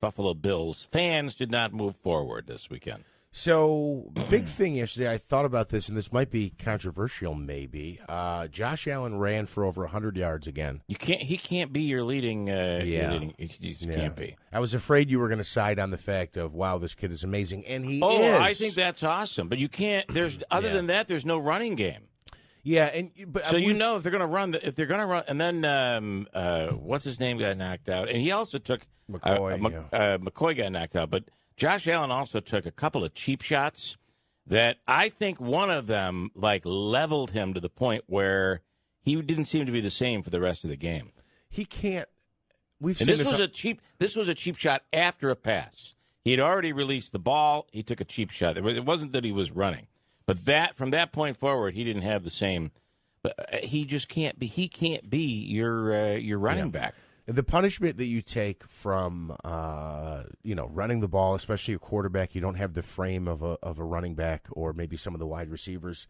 Buffalo Bills fans did not move forward this weekend. So, big thing yesterday, I thought about this, and this might be controversial maybe. Josh Allen ran for over 100 yards again. He can't be your leading. He just can't be. I was afraid you were going to side on the fact of, wow, this kid is amazing, and he is. Oh, I think that's awesome. But you can't, other than that, there's no running game. Yeah, so if they're going to run, and then what's his name got knocked out, and he also took McCoy got knocked out, but Josh Allen also took a couple of cheap shots that I think one of them leveled him to the point where he didn't seem to be the same for the rest of the game. He can't. This was a cheap shot after a pass. He had already released the ball. He took a cheap shot. It wasn't that he was running, but from that point forward, he didn't have the same. But he just can't be. He can't be your running back. The punishment that you take from running the ball, especially a quarterback, you don't have the frame of a running back or maybe some of the wide receivers.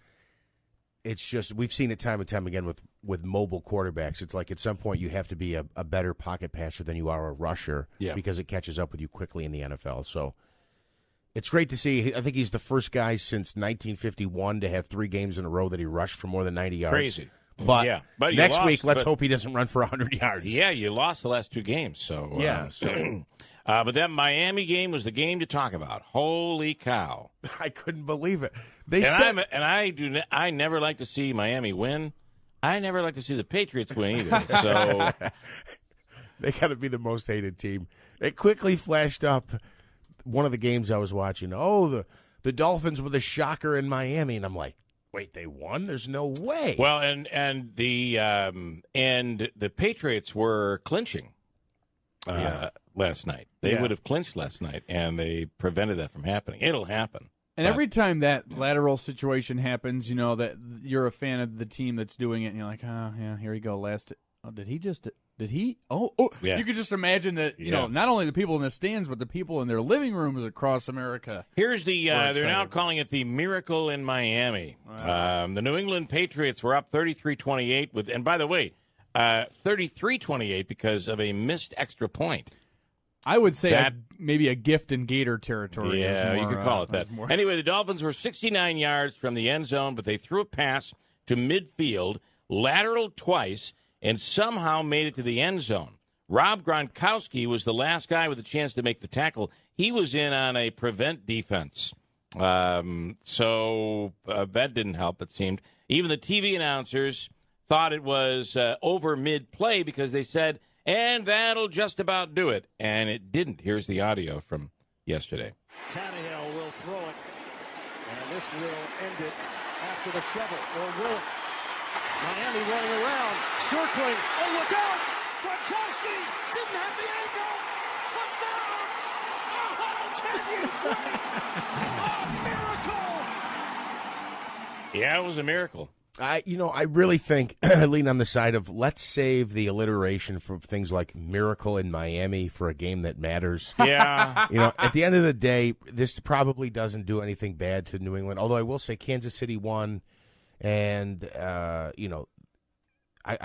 It's just we've seen it time and time again with mobile quarterbacks. It's like at some point you have to be a better pocket passer than you are a rusher because it catches up with you quickly in the NFL. So it's great to see. I think he's the first guy since 1951 to have 3 games in a row that he rushed for more than 90 yards. Crazy. But next week, let's hope he doesn't run for 100 yards. Yeah, you lost the last 2 games. So but that Miami game was the game to talk about. Holy cow! I couldn't believe it. I never like to see Miami win. I never like to see the Patriots win either. So they got to be the most hated team. It quickly flashed up one of the games I was watching. Oh, the Dolphins were the shocker in Miami, and I'm like, wait, they won? There's no way. Well, and the Patriots were clinching last night. They would have clinched last night, and they prevented that from happening. It'll happen. And every time that lateral situation happens, you know that you're a fan of the team that's doing it, and you're like, oh, yeah, here we go. Did he? Oh, yeah. You could just imagine that, you know, not only the people in the stands, but the people in their living rooms across America. Here's they're now calling it the Miracle in Miami. Wow. The New England Patriots were up 33-28 and by the way, 33-28 because of a missed extra point. I would say maybe a gift in Gator territory. Yeah, you could call it that. Anyway, the Dolphins were 69 yards from the end zone, but they threw a pass to midfield, lateral twice, and somehow made it to the end zone. Rob Gronkowski was the last guy with a chance to make the tackle. He was in on a prevent defense. So that didn't help, it seemed. Even the TV announcers thought it was over mid-play because they said, and that'll just about do it. And it didn't. Here's the audio from yesterday. Tannehill will throw it, and this will end it after the shovel, or will it? Miami running around, circling. Oh, look out! Gronkowski didn't have the angle. Touchdown! Oh, can you say? A miracle! Yeah, it was a miracle. I really think I lean on the side of let's save the alliteration for things like Miracle in Miami for a game that matters. Yeah. At the end of the day, this probably doesn't do anything bad to New England. Although I will say Kansas City won. And, I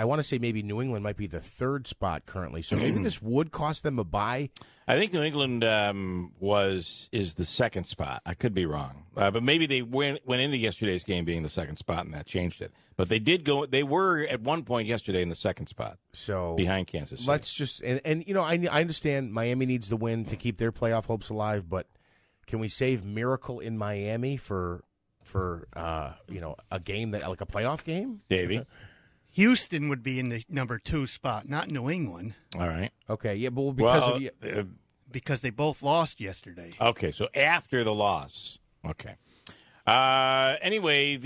want to say maybe New England might be the 3rd spot currently. So maybe this would cost them a bye. I think New England is the 2nd spot. I could be wrong. But maybe they went into yesterday's game being the 2nd spot, and that changed it. But they were at one point yesterday in the 2nd spot. So behind Kansas City. Let's just, I understand Miami needs the win to keep their playoff hopes alive, but can we save Miracle in Miami for a game that like a playoff game? Davey? Houston would be in the number 2 spot, not New England. All right. Okay. Yeah, but because they both lost yesterday. Okay, so after the loss. Okay. Anyway,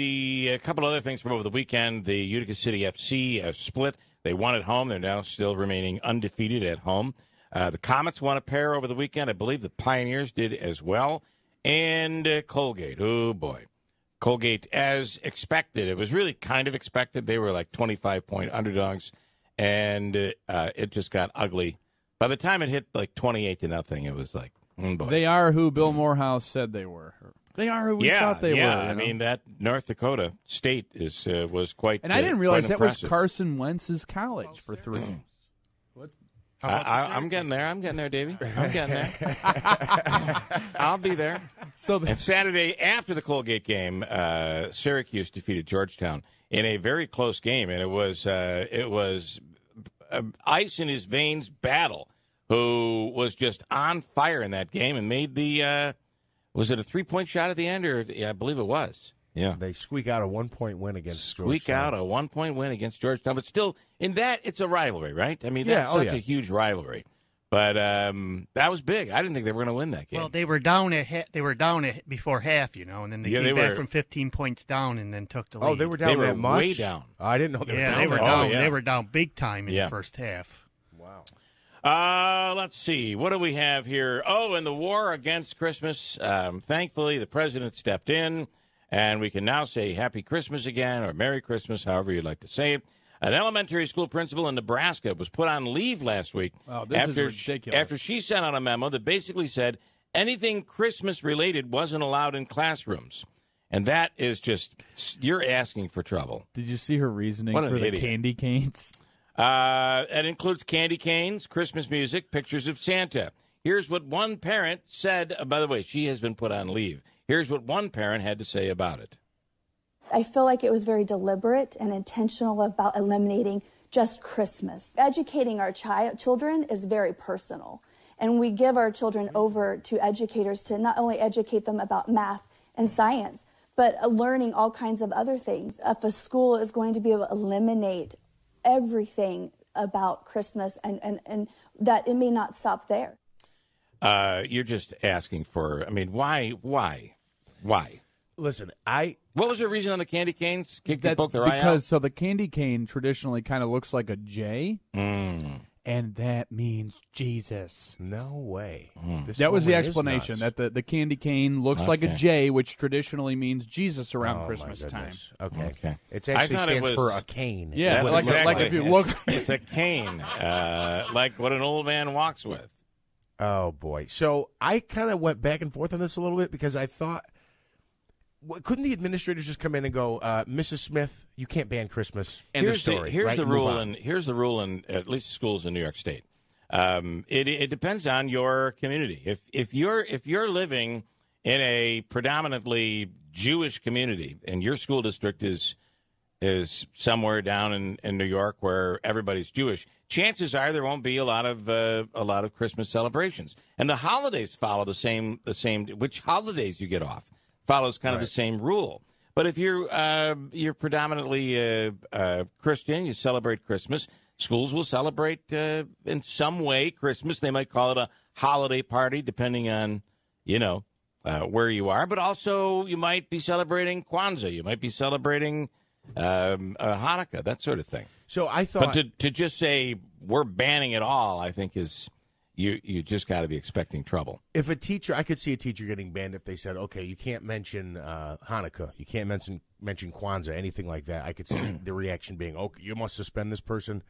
a couple other things from over the weekend. The Utica City FC split. They won at home. They're now still remaining undefeated at home. The Comets won a pair over the weekend. I believe the Pioneers did as well. And Colgate. Oh, boy. Colgate, as expected. It was really kind of expected. They were like 25-point underdogs, and it just got ugly. By the time it hit like 28-0, it was like, boy. They are who Bill Morehouse said they were. They are who we thought they were. Yeah, I mean, that North Dakota State was quite And I didn't realize that impressive. was Carson Wentz's college for 3. What? I'm getting there. I'm getting there, Davey. I'm getting there. I'll be there. And Saturday after the Colgate game, Syracuse defeated Georgetown in a very close game, and it was ice in his veins battle, who was just on fire in that game and made the was it a 3-point shot at the end, or I believe it was. Yeah, they squeak out a 1-point win against Georgetown. Squeak out a 1-point win against Georgetown, but still, in that, it's a rivalry, right? I mean, that's such a huge rivalry. But that was big. I didn't think they were going to win that game. Well, they were down before half, and then they came back from 15 points down and then took the lead. Oh, they were down that much? Way down. I didn't know they were down. They were that down. much. They were down big time in the first half. Wow. Let's see. What do we have here? Oh, in the war against Christmas, thankfully, the president stepped in, and we can now say Happy Christmas again, or Merry Christmas, however you'd like to say it. An elementary school principal in Nebraska was put on leave last week is ridiculous. After she sent out a memo that basically said anything Christmas-related wasn't allowed in classrooms. And that is just, you're asking for trouble. Did you see her reasoning What an for the idiot. candy canes? It includes candy canes, Christmas music, pictures of Santa. Here's what one parent said. By the way, she has been put on leave. Here's what one parent had to say about it. I feel like it was very deliberate and intentional about eliminating just Christmas. Educating our children is very personal, and we give our children over to educators to not only educate them about math and science, but learning all kinds of other things. If a school is going to be able to eliminate everything about Christmas, and that it may not stop there. You're just asking for, why? Listen, What was the reason on the candy canes? Poke their eye out? Because the candy cane traditionally kind of looks like a J, and that means Jesus. No way. That was the explanation, that the candy cane looks like a J, which traditionally means Jesus around Christmas time. Okay. It actually stands for a cane. Yeah, like if you look. It's a cane, like what an old man walks with. Oh, boy. So I kind of went back and forth on this a little bit because I thought, couldn't the administrators just come in and go, Mrs. Smith, you can't ban Christmas? End of story. Here's right? the Move rule, on. and here's the rule in at least schools in New York State. It depends on your community. If you're living in a predominantly Jewish community and your school district is somewhere down in New York where everybody's Jewish, chances are there won't be a lot of Christmas celebrations, and the holidays follow the same. Which holidays you get off follows kind of the same rule. But if you're predominantly Christian, you celebrate Christmas. Schools will celebrate in some way Christmas. They might call it a holiday party, depending on where you are. But also, you might be celebrating Kwanzaa. You might be celebrating Hanukkah, that sort of thing. So I thought, but to just say we're banning it all, I think is. You just got to be expecting trouble. if a teacher, I could see a teacher getting banned if they said, okay, you can't mention Hanukkah, you can't mention Kwanzaa, anything like that. I could see the reaction being, okay, you must suspend this person.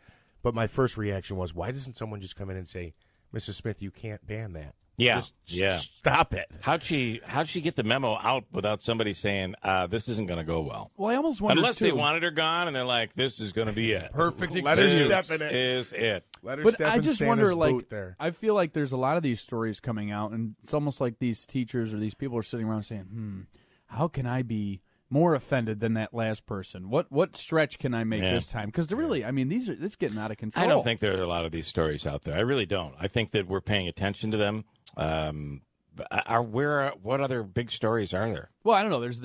But my first reaction was, why doesn't someone just come in and say, Mrs. Smith, you can't ban that? Yeah, Just stop it. How'd she get the memo out without somebody saying this isn't going to go well? Well, I almost wondered Unless too. they wanted her gone, and they're like, "This is going to be it. Perfect. Let her step in it. Is it?" Let her But step I in just Santa's wonder, boot there. I feel like there's a lot of these stories coming out, and it's almost like these teachers or these people are sitting around saying, how can I be more offended than that last person? What stretch can I make this time? Because really, this is getting out of control. I don't think there are a lot of these stories out there. I really don't. I think that we're paying attention to them. What other big stories are there? Well, I don't know. There's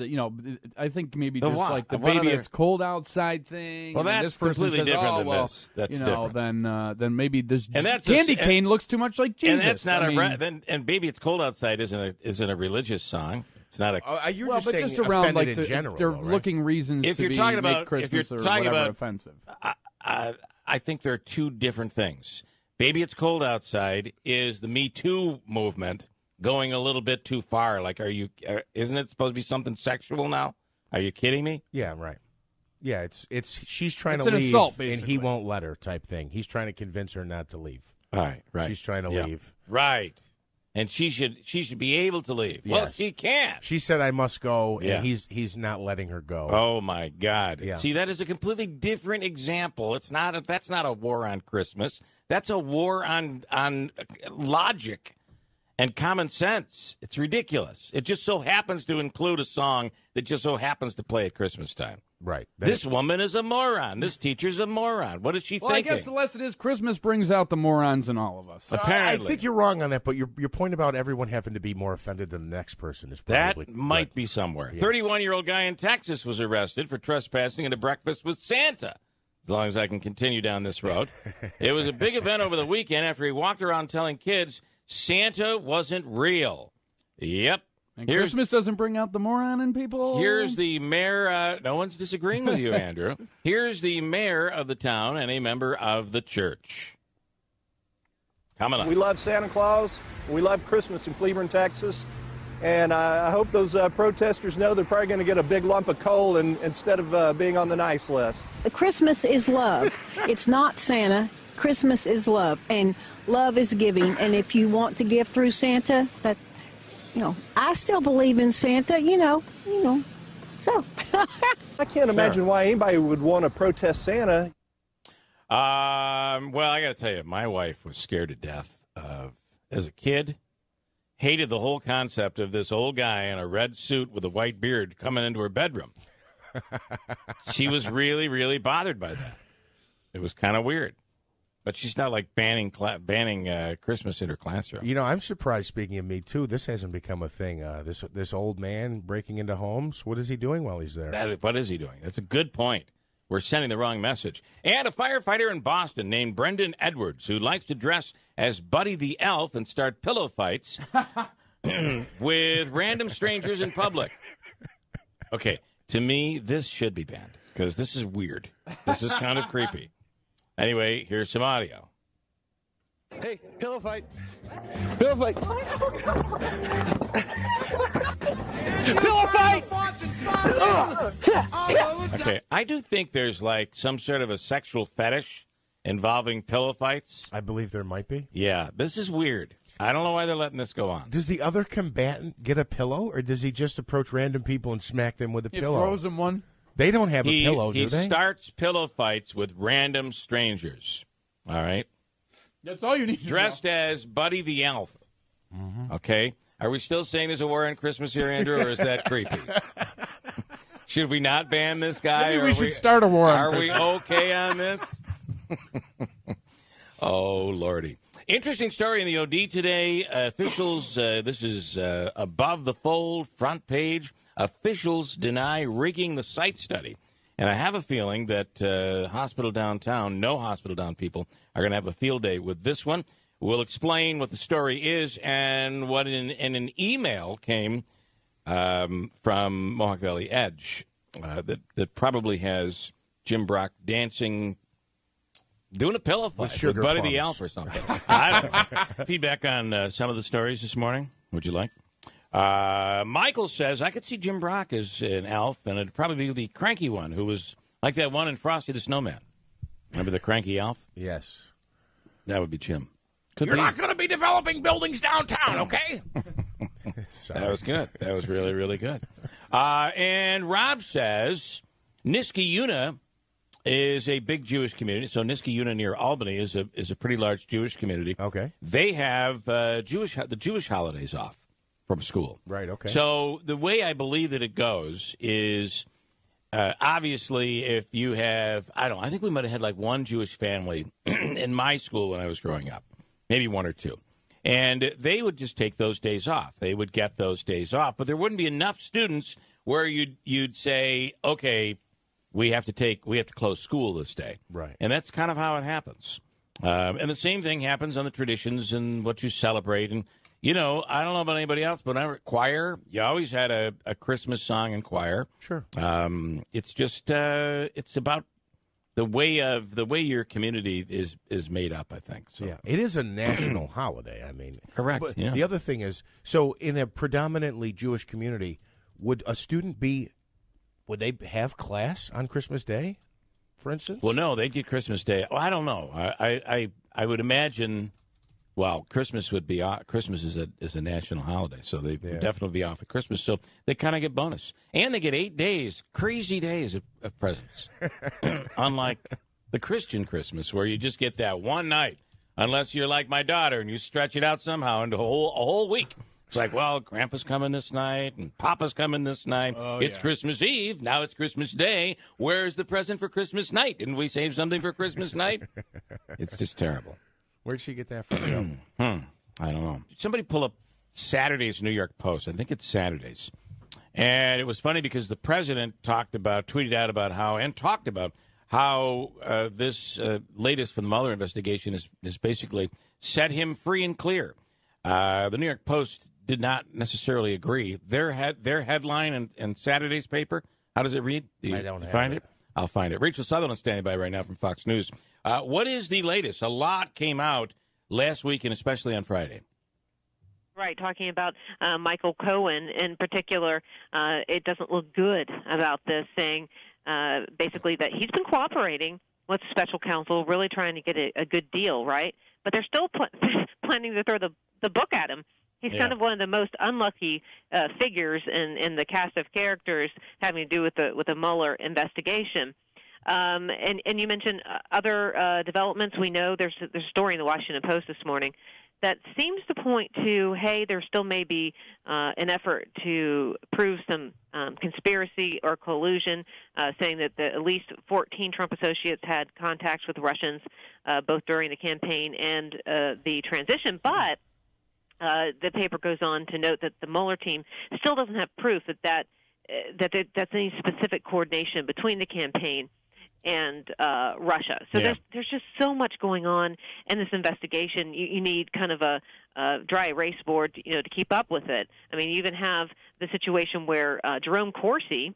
I think maybe just what? like the What baby other- it's cold outside thing. Well, and that's this person completely says, different oh, than well, this. That's different. Then maybe this And that's candy and- cane looks too much like Jesus. And that's not and "Baby It's Cold Outside" isn't a religious song. It's not a. You're well, just but saying just around offended like in general, they're though, right? looking reasons If to you're be talking make about- if Christmas you're or talking whatever about- offensive. I think there are two different things. "Baby It's Cold Outside" is the Me Too movement going a little bit too far. Like, isn't it supposed to be something sexual now? Are you kidding me? Yeah, right. Yeah, she's trying It's to an leave, assault, and he basically. won't let her type thing. He's trying to convince her not to leave. All right. She's trying to leave. Right. and she should be able to leave. Yes. Well, she can't. She said, I must go, and Yeah. he's not letting her go. Oh, my God. Yeah. See, that is a completely different example. That's not a war on Christmas. That's a war on logic and common sense. It's ridiculous. It just so happens to include a song that just so happens to play at Christmas time. Right. This woman is a moron. This teacher's a moron. What is she Well, thinking? I guess the lesson is Christmas brings out the morons in all of us. Apparently. I think you're wrong on that, but your point about everyone having to be more offended than the next person is probably That might right. be somewhere. Yeah. 31-year-old guy in Texas was arrested for trespassing into breakfast with Santa. As long as I can continue down this road. It was a big event over the weekend after he walked around telling kids Santa wasn't real. Yep. And Christmas doesn't bring out the moron in people? Here's the mayor. No one's disagreeing with you, Andrew. Here's the mayor of the town and a member of the church. Coming up. We love Santa Claus. We love Christmas in Cleveland, Texas. And I hope those protesters know they're probably going to get a big lump of coal instead of being on the nice list. Christmas is love. It's not Santa. Christmas is love, and love is giving. And if you want to give through Santa, that, I still believe in Santa, so. I can't imagine why anybody would want to protest Santa. Well, I got to tell you, my wife was scared to death as a kid. Hated the whole concept of this old guy in a red suit with a white beard coming into her bedroom. She was really, really bothered by that. It was kind of weird. But she's not like banning Christmas in her classroom. I'm surprised, speaking of Me Too, this hasn't become a thing. This old man breaking into homes, what is he doing while he's there? What is he doing? That's a good point. We're sending the wrong message. And a firefighter in Boston named Brendan Edwards, who likes to dress as Buddy the Elf and start pillow fights with random strangers in public. Okay, to me, this should be banned because this is weird. This is kind of creepy. Anyway, here's some audio. Hey, pillow fight. Pillow fight. Pillow fight! Okay, I do think there's like some sort of a sexual fetish involving pillow fights. I believe there might be. Yeah, this is weird. I don't know why they're letting this go on. Does the other combatant get a pillow, or does he just approach random people and smack them with a pillow? He throws them one. They don't have a pillow, do they? He starts pillow fights with random strangers. All right? That's all you need to Dressed know. as Buddy the Elf. Mm-hmm. Okay? Are we still saying there's a war on Christmas here, Andrew, or is that creepy? Should we not ban this guy? Maybe we should start a war on Are Christmas. we okay on this? Oh, Lordy. Interesting story in the OD today. Officials, this is above the fold, front page. Officials deny rigging the site study. And I have a feeling that no Hospital Down people are going to have a field day with this one. We'll explain what the story is and what in an email came from Mohawk Valley Edge that probably has Jim Brock dancing, doing a pillow fight with Buddy the Elf or something. I don't know. Feedback on some of the stories this morning, would you like? Michael says, I could see Jim Brock as an elf, and it'd probably be the cranky one who was like that one in Frosty the Snowman. Remember the cranky elf? Yes. That would be Jim. You're not going to be developing buildings downtown, okay? That was good. That was really, really good. And Rob says, Niskayuna is a big Jewish community. So Niskayuna near Albany is a pretty large Jewish community. Okay. They have the Jewish holidays off from school. Right, okay. So the way I believe that it goes is obviously if you have, I think we might have had like one Jewish family in my school when I was growing up, maybe one or two. And they would just take those days off. They would get those days off. But there wouldn't be enough students where you'd say, okay, we have to close school this day. Right. And that's kind of how it happens. And the same thing happens on the traditions and what you celebrate. And, I don't know about anybody else, but choir, you always had a Christmas song in choir. Sure. It's just, it's about the way your community is made up, I think. So. Yeah, it is a national holiday. I mean, correct. But yeah. The other thing is, so in a predominantly Jewish community, would a student would they have class on Christmas Day, for instance? Well, no, they get Christmas Day. Oh, I don't know. I would imagine Well, Christmas would be Christmas is a national holiday, so they would definitely be off at Christmas. So they kind of get bonus, and they get 8 days, crazy days of presents. Unlike the Christian Christmas, where you just get that one night, unless you're like my daughter and you stretch it out somehow into a whole week. It's like, well, Grandpa's coming this night and Papa's coming this night. It's Christmas Eve. Now it's Christmas Day. Where's the present for Christmas night? Didn't we save something for Christmas night? It's just terrible. Where'd she get that from? I don't know. Somebody pull up Saturday's New York Post. I think it's Saturday's. And it was funny because the president tweeted out about how this latest from the Mueller investigation is basically set him free and clear. The New York Post did not necessarily agree. Their headline in Saturday's paper, how does it read? I don't find it. I'll find it. Rachel Sutherland standing by right now from Fox News. What is the latest? A lot came out last week and especially on Friday. Right, talking about Michael Cohen in particular. It doesn't look good about this, saying basically that he's been cooperating with special counsel, really trying to get a good deal, right? But they're still planning to throw the book at him. He's kind of one of the most unlucky figures in the cast of characters having to do with the Mueller investigation. And you mentioned other developments. We know there's a story in the Washington Post this morning that seems to point to, hey, there still may be an effort to prove some conspiracy or collusion, saying that at least 14 Trump associates had contacts with Russians both during the campaign and the transition. But the paper goes on to note that the Mueller team still doesn't have proof that's any specific coordination between the campaign and Russia. So there's just so much going on in this investigation. You need kind of a dry erase board, to keep up with it. I mean, you even have the situation where Jerome Corsi,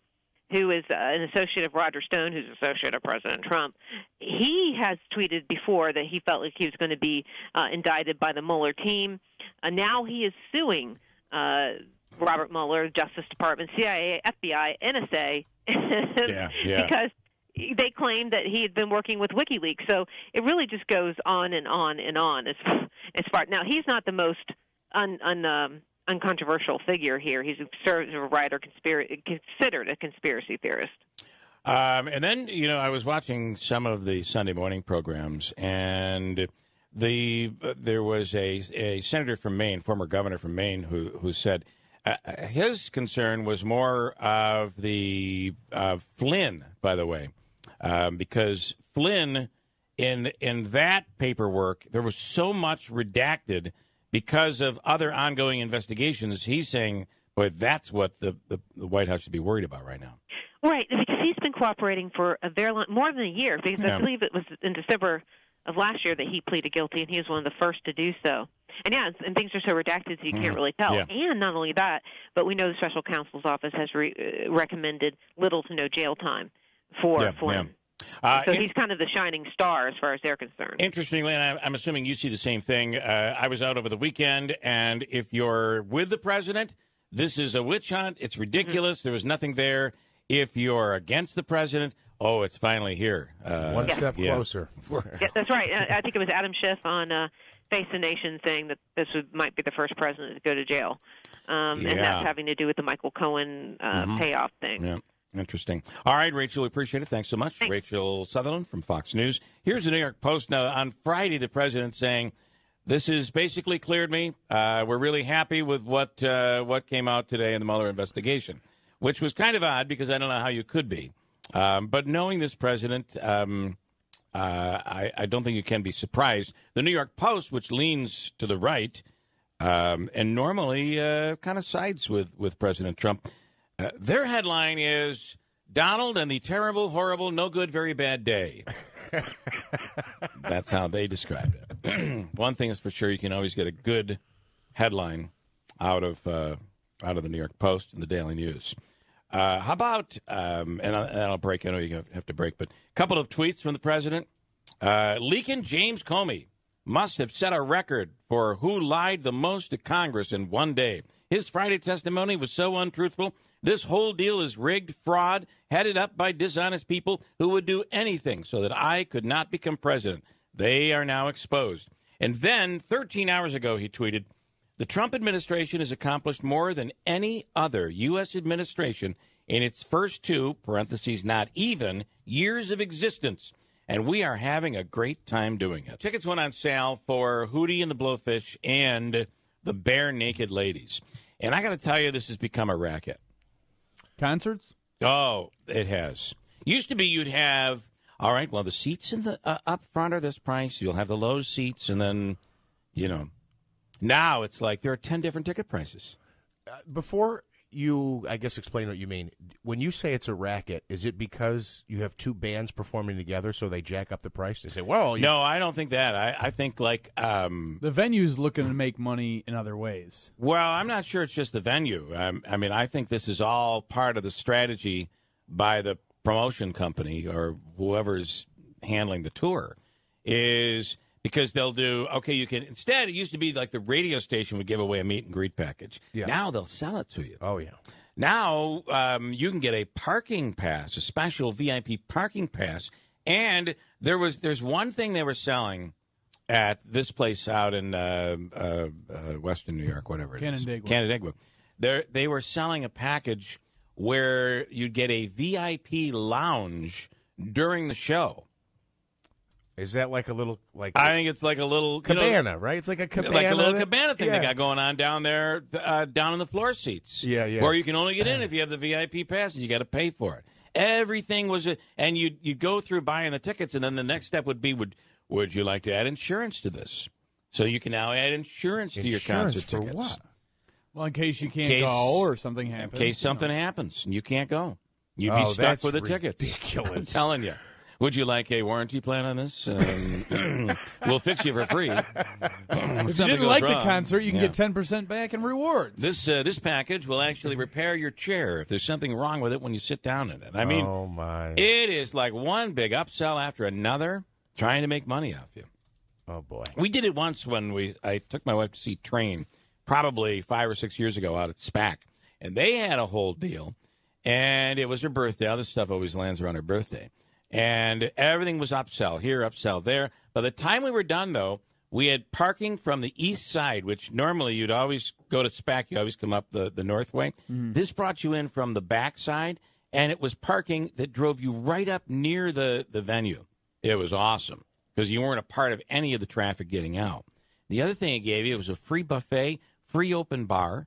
who is an associate of Roger Stone, who's an associate of President Trump, he has tweeted before that he felt like he was going to be indicted by the Mueller team. Now he is suing Robert Mueller, Justice Department, CIA, FBI, NSA, because they claim that he had been working with WikiLeaks. So it really just goes on and on and on as far. Now, he's not the most uncontroversial figure here. He's served as a writer, considered a conspiracy theorist. And then, I was watching some of the Sunday morning programs, and there was a senator from Maine, former governor from Maine, who said his concern was more of the Flynn, by the way, because Flynn, in that paperwork, there was so much redacted because of other ongoing investigations. He's saying, boy, that's what the White House should be worried about right now. Right, because he's been cooperating for a very long, more than a year, because I believe it was in December of last year that he pleaded guilty, and he was one of the first to do so. And and things are so redacted so you can't really tell. Yeah. And not only that, but we know the special counsel's office has recommended little to no jail time for Flynn. So he's kind of the shining star as far as they're concerned. Interestingly, and I'm assuming you see the same thing, I was out over the weekend, and if you're with the president, this is a witch hunt. It's ridiculous. Mm-hmm. There was nothing there. If you're against the president, it's finally here. One step closer. Yeah, that's right. I think it was Adam Schiff on Face the Nation saying that this might be the first president to go to jail. And that's having to do with the Michael Cohen payoff thing. Yeah. Interesting. All right, Rachel, we appreciate it. Thanks so much. Thanks. Rachel Sutherland from Fox News. Here's the New York Post. Now, on Friday, the president saying, this has basically cleared me. We're really happy with what came out today in the Mueller investigation, which was kind of odd because I don't know how you could be. But knowing this president, I don't think you can be surprised. The New York Post, which leans to the right and normally kind of sides with President Trump, their headline is Donald and the terrible, horrible, no good, very bad day. That's how they described it. One thing is for sure, you can always get a good headline out of the New York Post and the Daily News. How about, and I'll break, I know you have to break, but a couple of tweets from the president. Leaking James Comey must have set a record for who lied the most to Congress in one day. His Friday testimony was so untruthful. This whole deal is rigged fraud, headed up by dishonest people who would do anything so that I could not become president. They are now exposed. And then 13 hours ago, he tweeted, the Trump administration has accomplished more than any other U.S. administration in its first 2, parentheses, not even, years of existence. And we are having a great time doing it. Tickets went on sale for Hootie and the Blowfish and the Bare Naked Ladies. And I got to tell you, this has become a racket. Concerts? Oh, it has. Used to be you'd have, all right, well, the seats in the up front are this price. You'll have the low seats, and then, now it's like there are 10 different ticket prices. Before you, I guess, explain what you mean. When you say it's a racket, is it because you have 2 bands performing together, so they jack up the price? They say, well, no, I don't think that. I think the venue's looking to make money in other ways. Well, I'm not sure it's just the venue. I mean, I think this is all part of the strategy by the promotion company or whoever's handling the tour, is because they'll do, okay, you can, instead it used to be like the radio station would give away a meet and greet package. Yeah. Now they'll sell it to you. Oh, yeah. Now you can get a parking pass, a special VIP parking pass. And there's one thing they were selling at this place out in Western New York, whatever it is. Canandaigua. They were selling a package where you'd get a VIP lounge during the show. Is that like a little, like... I think it's like a little... cabana, right? It's like a cabana. Like a little cabana thing they got going on down there, down in the floor seats. Yeah, yeah. Where you can only get in if you have the VIP pass, and you got to pay for it. Everything was... And you'd go through buying the tickets, and then the next step would be, would you like to add insurance to this? So you can now add insurance to your concert for tickets. What? Well, in case you can't go or something happens. In case something happens and you can't go. You'd be stuck with the tickets. Ridiculous. I'm telling you. Would you like a warranty plan on this? We'll fix you for free. If you didn't like the concert, you can get 10% back in rewards. This package will actually repair your chair if there's something wrong with it when you sit down in it. I mean, oh my. It is like one big upsell after another, trying to make money off you. Oh, boy. We did it once when I took my wife to see Train, probably 5 or 6 years ago out at SPAC. And they had a whole deal, and it was her birthday. All this stuff always lands around her birthday. And everything was upsell here, upsell there. By the time we were done, though, we had parking from the east side, which normally you'd always go to SPAC. You always come up the north way. Mm-hmm. This brought you in from the back side, and it was parking that drove you right up near the venue. It was awesome because you weren't a part of any of the traffic getting out. The other thing it gave you was a free buffet, free open bar.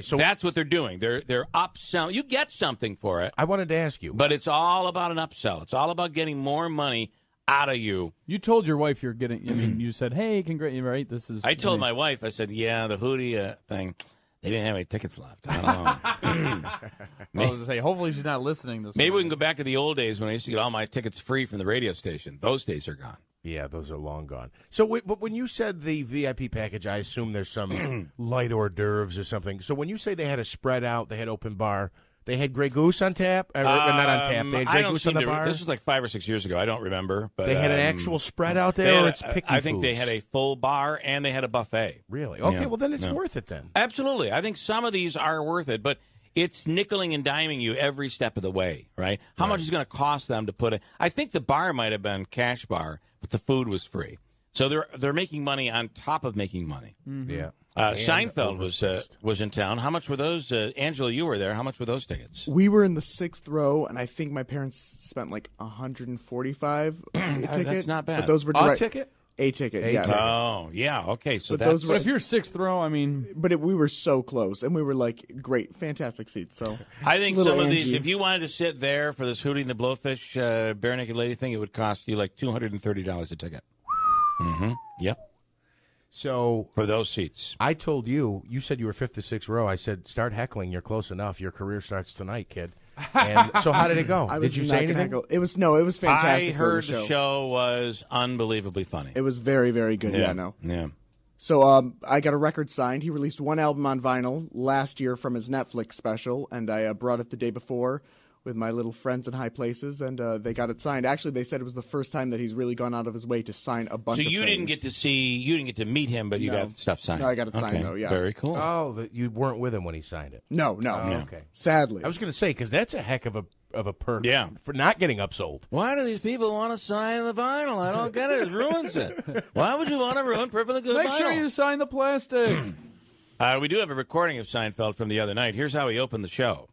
So that's what they're doing. They're upselling. You get something for it. I wanted to ask you. But it's all about an upsell. It's all about getting more money out of you. You told your wife you're getting, you said, hey, right? I told my wife, I said, yeah, the Hootie thing, they didn't have any tickets left. I don't know. I was going to say, hopefully she's not listening this Maybe morning. we can go back to the old days when I used to get all my tickets free from the radio station. Those days are gone. Yeah, those are long gone. So but when you said the VIP package, I assume there's some light hors d'oeuvres or something. So when you say they had a spread out, they had open bar, they had Grey Goose on tap? Not on tap. They had Grey Goose on the bar? This was like 5 or 6 years ago. I don't remember. But they had an actual spread out there, or it's picky I think foods? they had a full bar, and they had a buffet. Really? Okay, yeah. Well, then it's worth it then. Absolutely. I think some of these are worth it, but it's nickeling and diming you every step of the way, right? How much is it going to cost them to put it? I think the bar might have been cash bar, but the food was free. So they're making money on top of making money. Mm-hmm. Yeah. Seinfeld was in town. How much were those? Angela, you were there. How much were those tickets? We were in the 6th row, and I think my parents spent like $145 a ticket. That's not bad. But those were direct. A ticket? A ticket, yes. Oh, yeah. Okay, so but that's... But if you're 6th row, I mean... But we were so close, and we were like, great, fantastic seats. So I think some of these, if you wanted to sit there for this Hootie and the Blowfish Bare Naked Lady thing, it would cost you like $230 a ticket. Mm-hmm. Yep. So for those seats, I told you said you were 5th to 6th row. I said, start heckling. You're close enough. Your career starts tonight, kid. And so how did it go? Did you say anything? It was fantastic. I heard the show was unbelievably funny. It was very, very good. Yeah, no. Yeah. So I got a record signed. He released one album on vinyl last year from his Netflix special, and I brought it the day before with my little friends in high places, and they got it signed. Actually, they said it was the first time that he's really gone out of his way to sign a bunch of things. So you didn't get to meet him, but you got stuff signed. No, I got it signed, though, yeah. Very cool. Oh, you weren't with him when he signed it? No. Okay. Sadly. I was going to say, because that's a heck of a of a perk Yeah. for not getting upsold. Why do these people want to sign the vinyl? I don't get it. It ruins it. Why would you want to ruin perfectly good Make vinyl? sure you sign the plastic. We do have a recording of Seinfeld from the other night. Here's how he opened the show.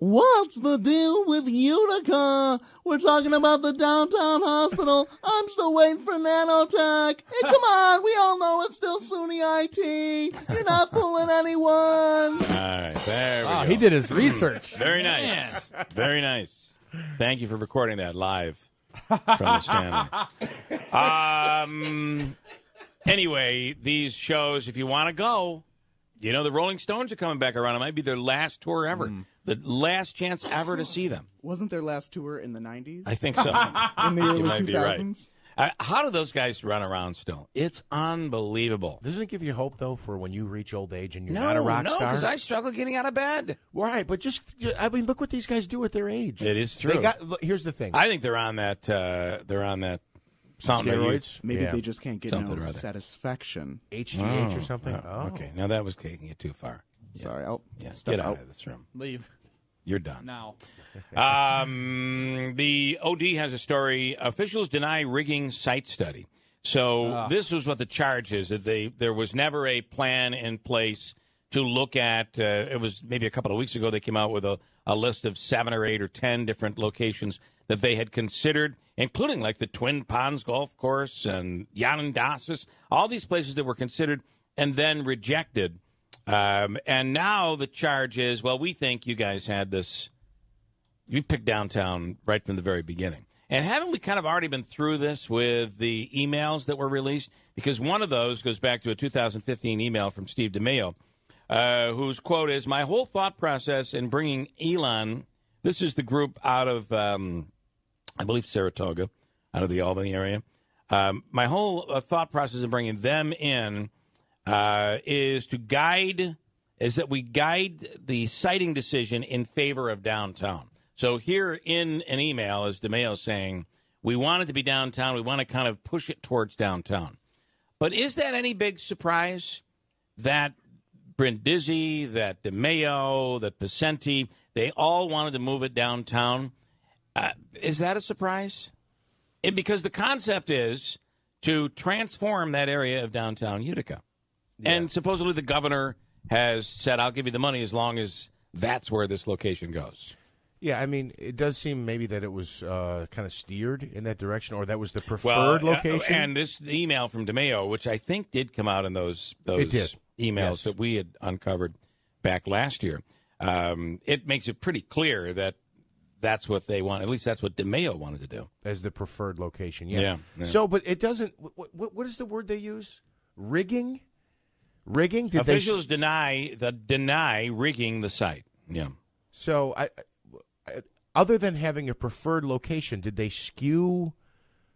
What's the deal with Utica? We're talking about the downtown hospital. I'm still waiting for nanotech. Hey, come on. We all know it's still SUNY IT. You're not fooling anyone. All right, there we go. He did his research. Very nice. Man. Very nice. Thank you for recording that live from the Stanley. Anyway, these shows, if you want to go, you know, the Rolling Stones are coming back around. It might be their last tour ever. The last chance ever to see them. Wasn't their last tour in the 90s? I think so. In the early 2000s? Right. How do those guys run around still? It's unbelievable. Doesn't it give you hope, though, for when you reach old age and you're not a rock star? No, because I struggle getting out of bed. Right, but look what these guys do at their age. It is true. Here's the thing. I think they're on that something. Steroids? Maybe they just can't get Something no or other. satisfaction. HGH or something? Okay, now that was taking it too far. Sorry, I'll get out of this room. Leave. You're done. Now. The OD has a story. Officials deny rigging site study. So this was what the charge is, that there was never a plan in place to look at. It was maybe a couple of weeks ago they came out with a list of 7 or 8 or 10 different locations that they had considered, including like the Twin Ponds Golf Course and Yanandasas, all these places that were considered and then rejected. And now the charge is, well, we think you guys had this. You picked downtown right from the very beginning. And haven't we kind of already been through this with the emails that were released? Because one of those goes back to a 2015 email from Steve DeMeo, whose quote is, my whole thought process in bringing Elon, this is the group out of, I believe, Saratoga, out of the Albany area. My whole thought process in bringing them in is that we guide the siting decision in favor of downtown. So here in an email is DeMeo saying, we want it to be downtown. We want to kind of push it towards downtown. But is that any big surprise that Brindisi, that DeMeo, that Pacenti, they all wanted to move it downtown? Is that a surprise? Because the concept is to transform that area of downtown Utica. Yeah. And supposedly the governor has said, I'll give you the money as long as that's where this location goes. Yeah, I mean, it does seem maybe that it was kind of steered in that direction, or that was the preferred location. And this email from DeMeo, which I think did come out in those emails that we had uncovered back last year, it makes it pretty clear that that's what they want. At least that's what DeMeo wanted to do. As the preferred location, yeah. So, but it doesn't, what is the word they use? Rigging? Rigging? Officials deny rigging the site. Yeah. So, other than having a preferred location, did they skew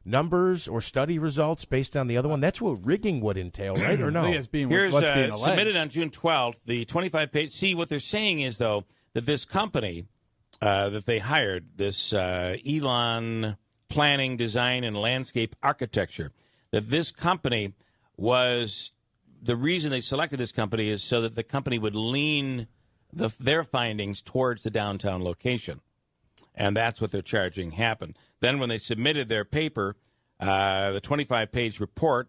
numbers or study results based on the other one? That's what rigging would entail, right? Or no? Here's submitted on June 12th, the 25-page. See, what they're saying is, though, that this company that they hired, this Elon Planning, Design, and Landscape Architecture, that this company was, the reason they selected this company is so that the company would lean their findings towards the downtown location. And that's what they're charging happened. Then when they submitted their paper, the 25-page report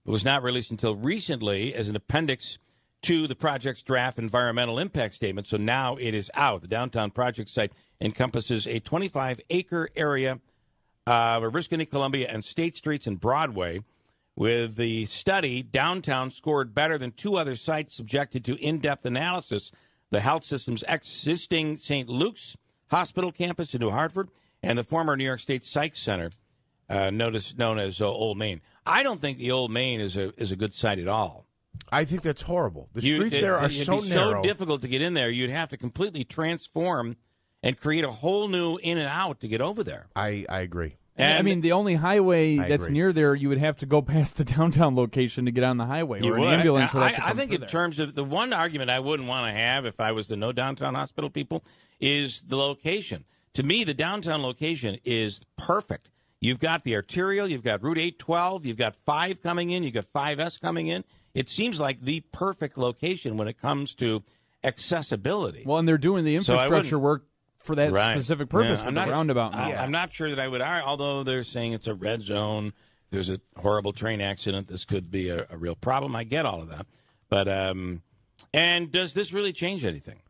was not released until recently as an appendix to the project's draft environmental impact statement. So now it is out. The downtown project site encompasses a 25-acre area of Oriskany, Columbia, and State Streets and Broadway. With the study, downtown scored better than 2 other sites subjected to in-depth analysis. The health system's existing St. Luke's Hospital campus in New Hartford and the former New York State Psych Center, known as Old Main. I don't think the Old Main is a good site at all. I think that's horrible. The streets there are so narrow. So difficult to get in there. You'd have to completely transform and create a whole new in and out to get over there. I agree. And I mean, the only highway that's near there, you would have to go past the downtown location to get on the highway, or an ambulance would have to come I think in there. terms of the one argument I wouldn't want to have if I was the no downtown hospital people is the location. To me, the downtown location is perfect. You've got the arterial, you've got Route 812, you've got 5 coming in, you've got 5S coming in. It seems like the perfect location when it comes to accessibility. Well, and they're doing the infrastructure work for that specific purpose with the roundabout. I'm not sure that I would, although they're saying it's a red zone. There's a horrible train accident. This could be a real problem. I get all of that. But, and does this really change anything?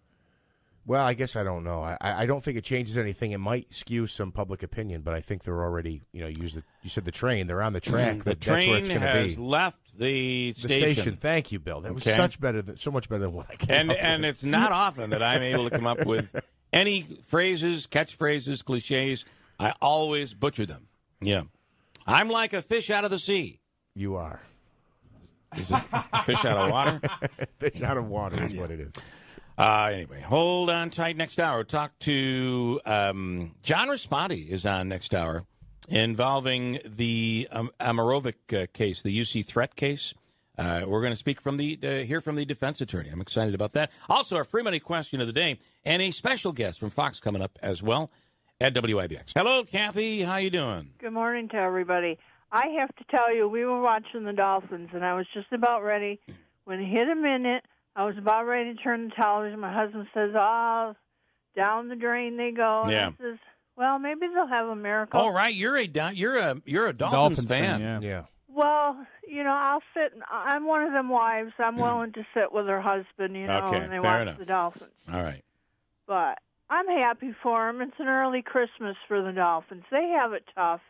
Well, I guess I don't know. I don't think it changes anything. It might skew some public opinion, but I think they're already, you said the train. They're on the track. That's where it's going to be. Has left the station. Thank you, Bill. That was so much better than what I came up with. And it's not often that I'm able to come up with any phrases, catchphrases, cliches. I always butcher them. Yeah. I'm like a fish out of the sea. You are. Is it fish out of water? Fish out of water is what it is. Anyway, hold on tight. Next hour, talk to John Raspotti is on next hour, involving the Amarovic case, the UC threat case. We're going to speak hear from the defense attorney. I'm excited about that. Also, our free money question of the day, and a special guest from Fox coming up as well at WIBX. Hello, Kathy. How you doing? Good morning to everybody. I have to tell you, we were watching the Dolphins, and I was just about ready. When it hit a minute, I was about ready to turn the television. My husband says, "Oh, down the drain they go." And yeah. I says, "Well, maybe they'll have a miracle." Oh, right. You're a Dolphins fan. Yeah. Well, I'll sit. I'm one of them wives. I'm willing to sit with her husband, okay, and they fair watch enough. the Dolphins. All right. But I'm happy for them. It's an early Christmas for the Dolphins. They have it tough.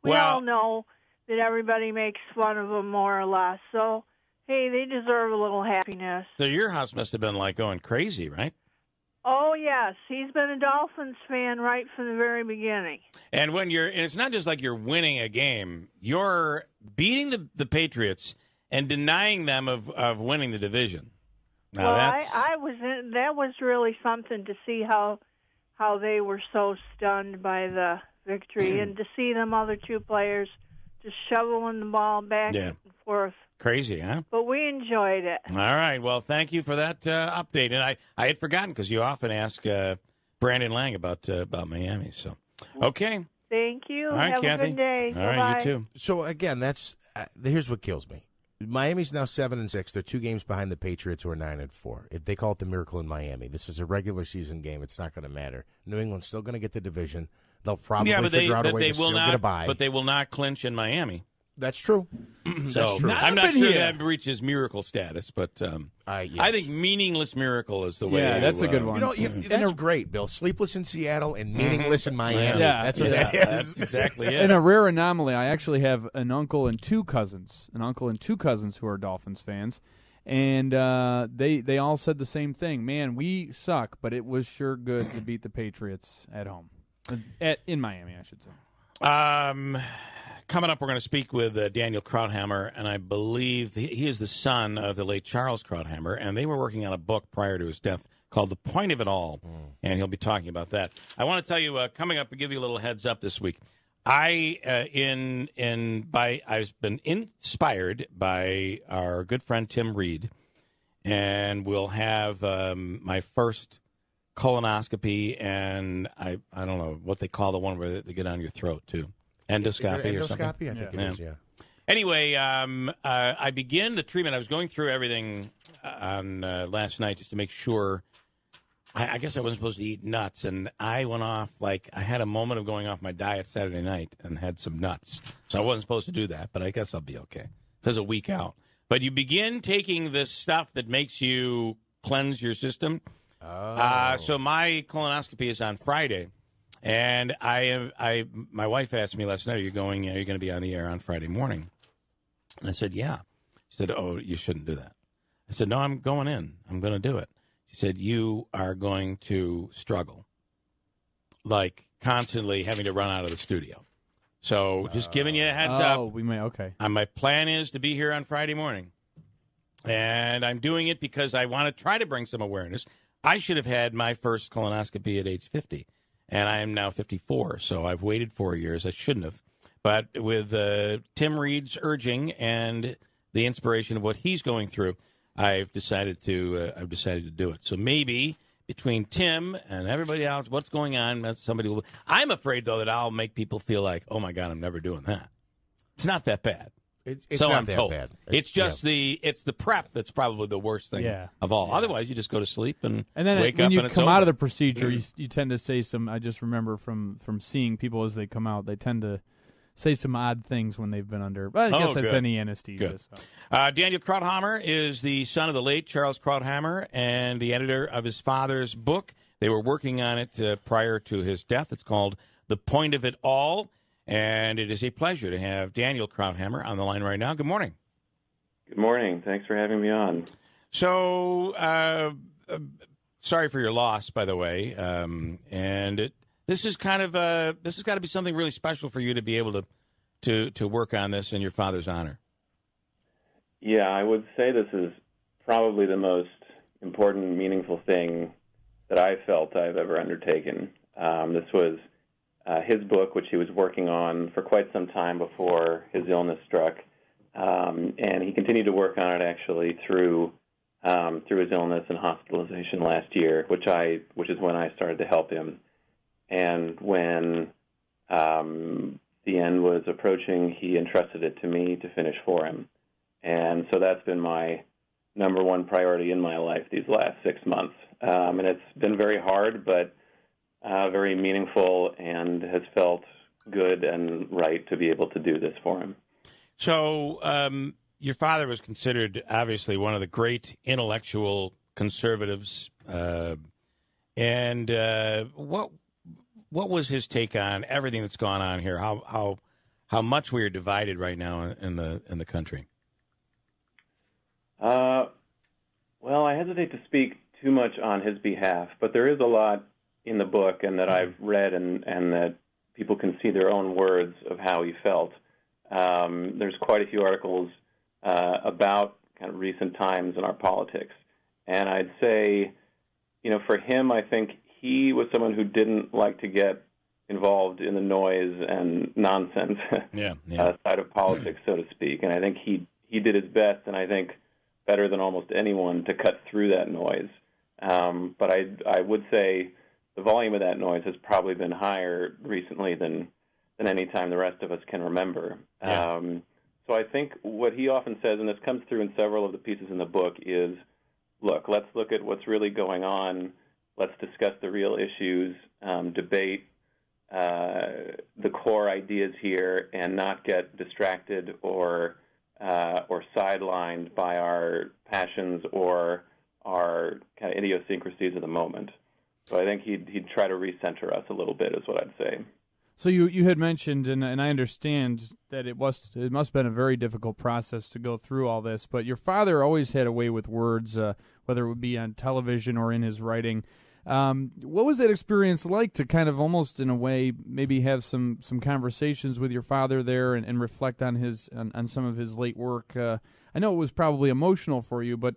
We all know that everybody makes fun of them more or less. So, hey, they deserve a little happiness. So your house must have been going crazy, right? Oh, yes. He's been a Dolphins fan right from the very beginning. And and it's not just like you're winning a game, you're beating the Patriots and denying them of winning the division. Now, that was really something to see how they were so stunned by the victory and to see them other two players just shoveling the ball back and forth. Crazy, huh? But we enjoyed it. All right. Well, thank you for that update. And I had forgotten because you often ask Brandon Lang about Miami. So, okay. Thank you. All right, Have Kathy. a good day. All right, you too. So, again, here's what kills me. Miami's now 7-6. They're 2 games behind the Patriots, who are 9-4. They call it the Miracle in Miami. This is a regular season game. It's not going to matter. New England's still going to get the division. They'll probably figure out a way to still get a bye. But they will not clinch in Miami. That's true. That's true. I'm not sure that reaches miracle status, but I think meaningsless miracle is the way. Yeah, that's a good one. That's great, Bill. Sleepless in Seattle and meaningless in Miami. Yeah, that's what that is. That's exactly it. In a rare anomaly, I actually have an uncle and two cousins who are Dolphins fans, and they all said the same thing. Man, we suck, but it was sure good to beat the Patriots at home, in Miami, I should say. Coming up, we're going to speak with Daniel Krauthammer, and I believe he is the son of the late Charles Krauthammer, and they were working on a book prior to his death called The Point of It All, and he'll be talking about that. I want to tell you, coming up, to give you a little heads up this week, I've been inspired by our good friend Tim Reed, and we'll have my first colonoscopy, and I don't know what they call the one where they get on your throat, too. Endoscopy or something? I think it is, yeah. Anyway, I begin the treatment. I was going through everything on last night just to make sure. I guess I wasn't supposed to eat nuts, and I went off, I had a moment of going off my diet Saturday night and had some nuts. So I wasn't supposed to do that, but I guess I'll be okay. It says a week out. But you begin taking this stuff that makes you cleanse your system. So my colonoscopy is on Friday. And my wife asked me last night, are you going to be on the air on Friday morning? And I said, yeah. She said, oh, you shouldn't do that. I said, no, I'm going in. I'm going to do it. She said, you are going to struggle, constantly having to run out of the studio. So just giving you a heads up. Oh, we may, okay. My plan is to be here on Friday morning. And I'm doing it because I want to try to bring some awareness. I should have had my first colonoscopy at age 50. And I am now 54, so I've waited 4 years. I shouldn't have. But with Tim Reed's urging and the inspiration of what he's going through, I've decided to do it. So maybe between Tim and everybody else, what's going on? Somebody will. I'm afraid though that I'll make people feel like, oh my God, I'm never doing that. It's not that bad. It's so not I'm that told. bad. It's just the prep that's probably the worst thing of all. Yeah. Otherwise, you just go to sleep and then wake when up you and it's come over. out of the procedure, you tend to say some. I just remember from seeing people as they come out, they tend to say some odd things when they've been under. But I guess that's any anesthesia. Good. So. Daniel Krauthammer is the son of the late Charles Krauthammer and the editor of his father's book. They were working on it prior to his death. It's called The Point of It All. And it is a pleasure to have Daniel Krauthammer on the line right now. Good morning. Good morning. Thanks for having me on. So, sorry for your loss, by the way. This is kind of this has got to be something really special for you to be able to work on this in your father's honor. Yeah, I would say this is probably the most important and meaningful thing that I felt I've ever undertaken. This was his book, which he was working on for quite some time before his illness struck, and he continued to work on it actually through his illness and hospitalization last year, which is when I started to help him. And when the end was approaching, he entrusted it to me to finish for him. And so that's been my number one priority in my life these last 6 months. And it's been very hard, but very meaningful, and has felt good and right to be able to do this for him. So your father was considered, obviously, one of the great intellectual conservatives. And what was his take on everything that's gone on here? How much we are divided right now in the country? Well, I hesitate to speak too much on his behalf, but there is a lot in the book, and that I've read, and that people can see their own words of how he felt. There's quite a few articles about kind of recent times in our politics, and I'd say, for him, I think he was someone who didn't like to get involved in the noise and nonsense side of politics, so to speak. And I think he did his best, and I think better than almost anyone, to cut through that noise. But I would say the volume of that noise has probably been higher recently than any time the rest of us can remember. Yeah. So I think what he often says, and this comes through in several of the pieces in the book, is, look, let's look at what's really going on. Let's discuss the real issues, debate the core ideas here, and not get distracted or sidelined by our passions or our kind of idiosyncrasies of the moment. So I think he'd try to recenter us a little bit, is what I'd say. So you had mentioned, and I understand that it must have been a very difficult process to go through all this, but your father always had a way with words, whether it would be on television or in his writing. What was that experience like to kind of almost in a way maybe have some conversations with your father there and reflect on on some of his late work? I know it was probably emotional for you, but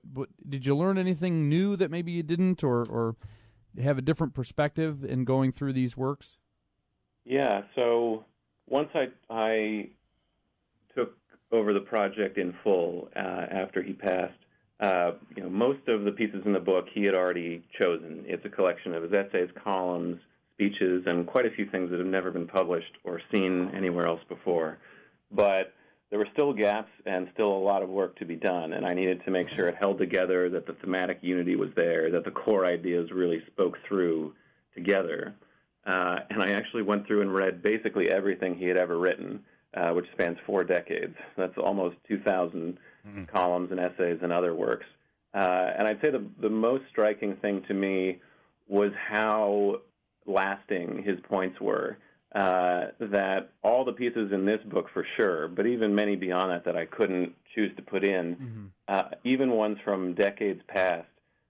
did you learn anything new that maybe you didn't, or have a different perspective in going through these works? Yeah, so once I took over the project in full after he passed, most of the pieces in the book he had already chosen. It's a collection of his essays, columns, speeches, and quite a few things that have never been published or seen anywhere else before. But there were still gaps and still a lot of work to be done, and I needed to make sure it held together, that the thematic unity was there, that the core ideas really spoke through together. And I actually went through and read basically everything he had ever written, which spans 4 decades. That's almost 2,000 columns and essays and other works. And I'd say the most striking thing to me was how lasting his points were, that all the pieces in this book for sure, but even many beyond that I couldn't choose to put in, even ones from decades past,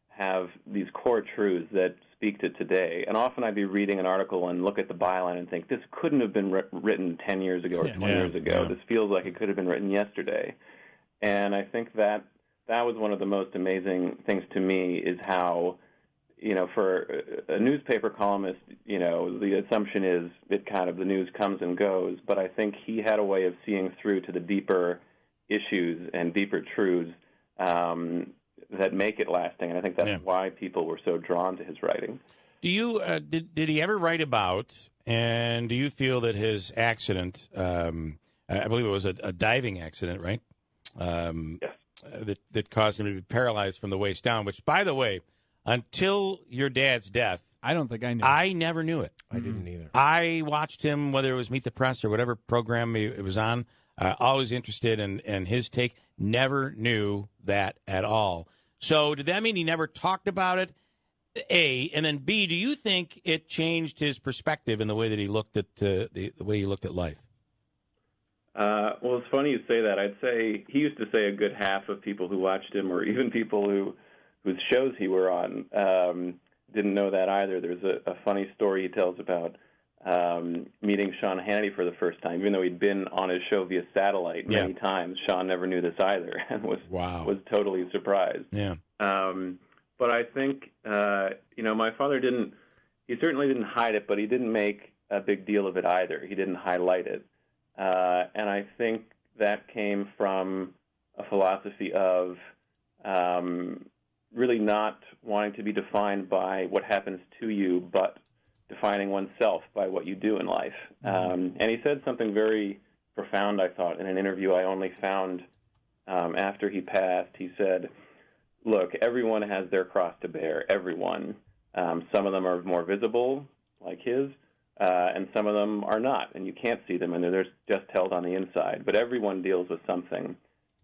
have these core truths that speak to today. And often I'd be reading an article and look at the byline and think, this couldn't have been written 10 years ago or 20 years ago. Yeah. This feels like it could have been written yesterday. And I think that was one of the most amazing things to me, is how, for a newspaper columnist, the assumption is the news comes and goes. But I think he had a way of seeing through to the deeper issues and deeper truths that make it lasting, and I think that's why people were so drawn to his writing. Do you did he ever write about, and do you feel that his accident I believe it was a diving accident, right? Yes. That caused him to be paralyzed from the waist down, which, by the way, until your dad's death, I don't think I knew. I never knew it. I didn't either. I watched him, whether it was Meet the Press or whatever program it was on, always interested in his take. Never knew that at all. So did that mean he never talked about it, A? And then B, do you think it changed his perspective in the way that he looked at the way he looked at life? Well, it's funny you say that. I'd say he used to say a good half of people who watched him, or even people whose shows he were on, didn't know that either. There's a funny story he tells about meeting Sean Hannity for the first time, even though he'd been on his show via satellite many times. Sean never knew this either, and was totally surprised. Yeah. But I think my father he certainly didn't hide it, but he didn't make a big deal of it either. He didn't highlight it. And I think that came from a philosophy of really not wanting to be defined by what happens to you, but defining oneself by what you do in life. And he said something very profound, I thought, in an interview I only found after he passed. He said, look, everyone has their cross to bear, everyone. Some of them are more visible, like his, and some of them are not, and you can't see them, and they're just held on the inside. But everyone deals with something.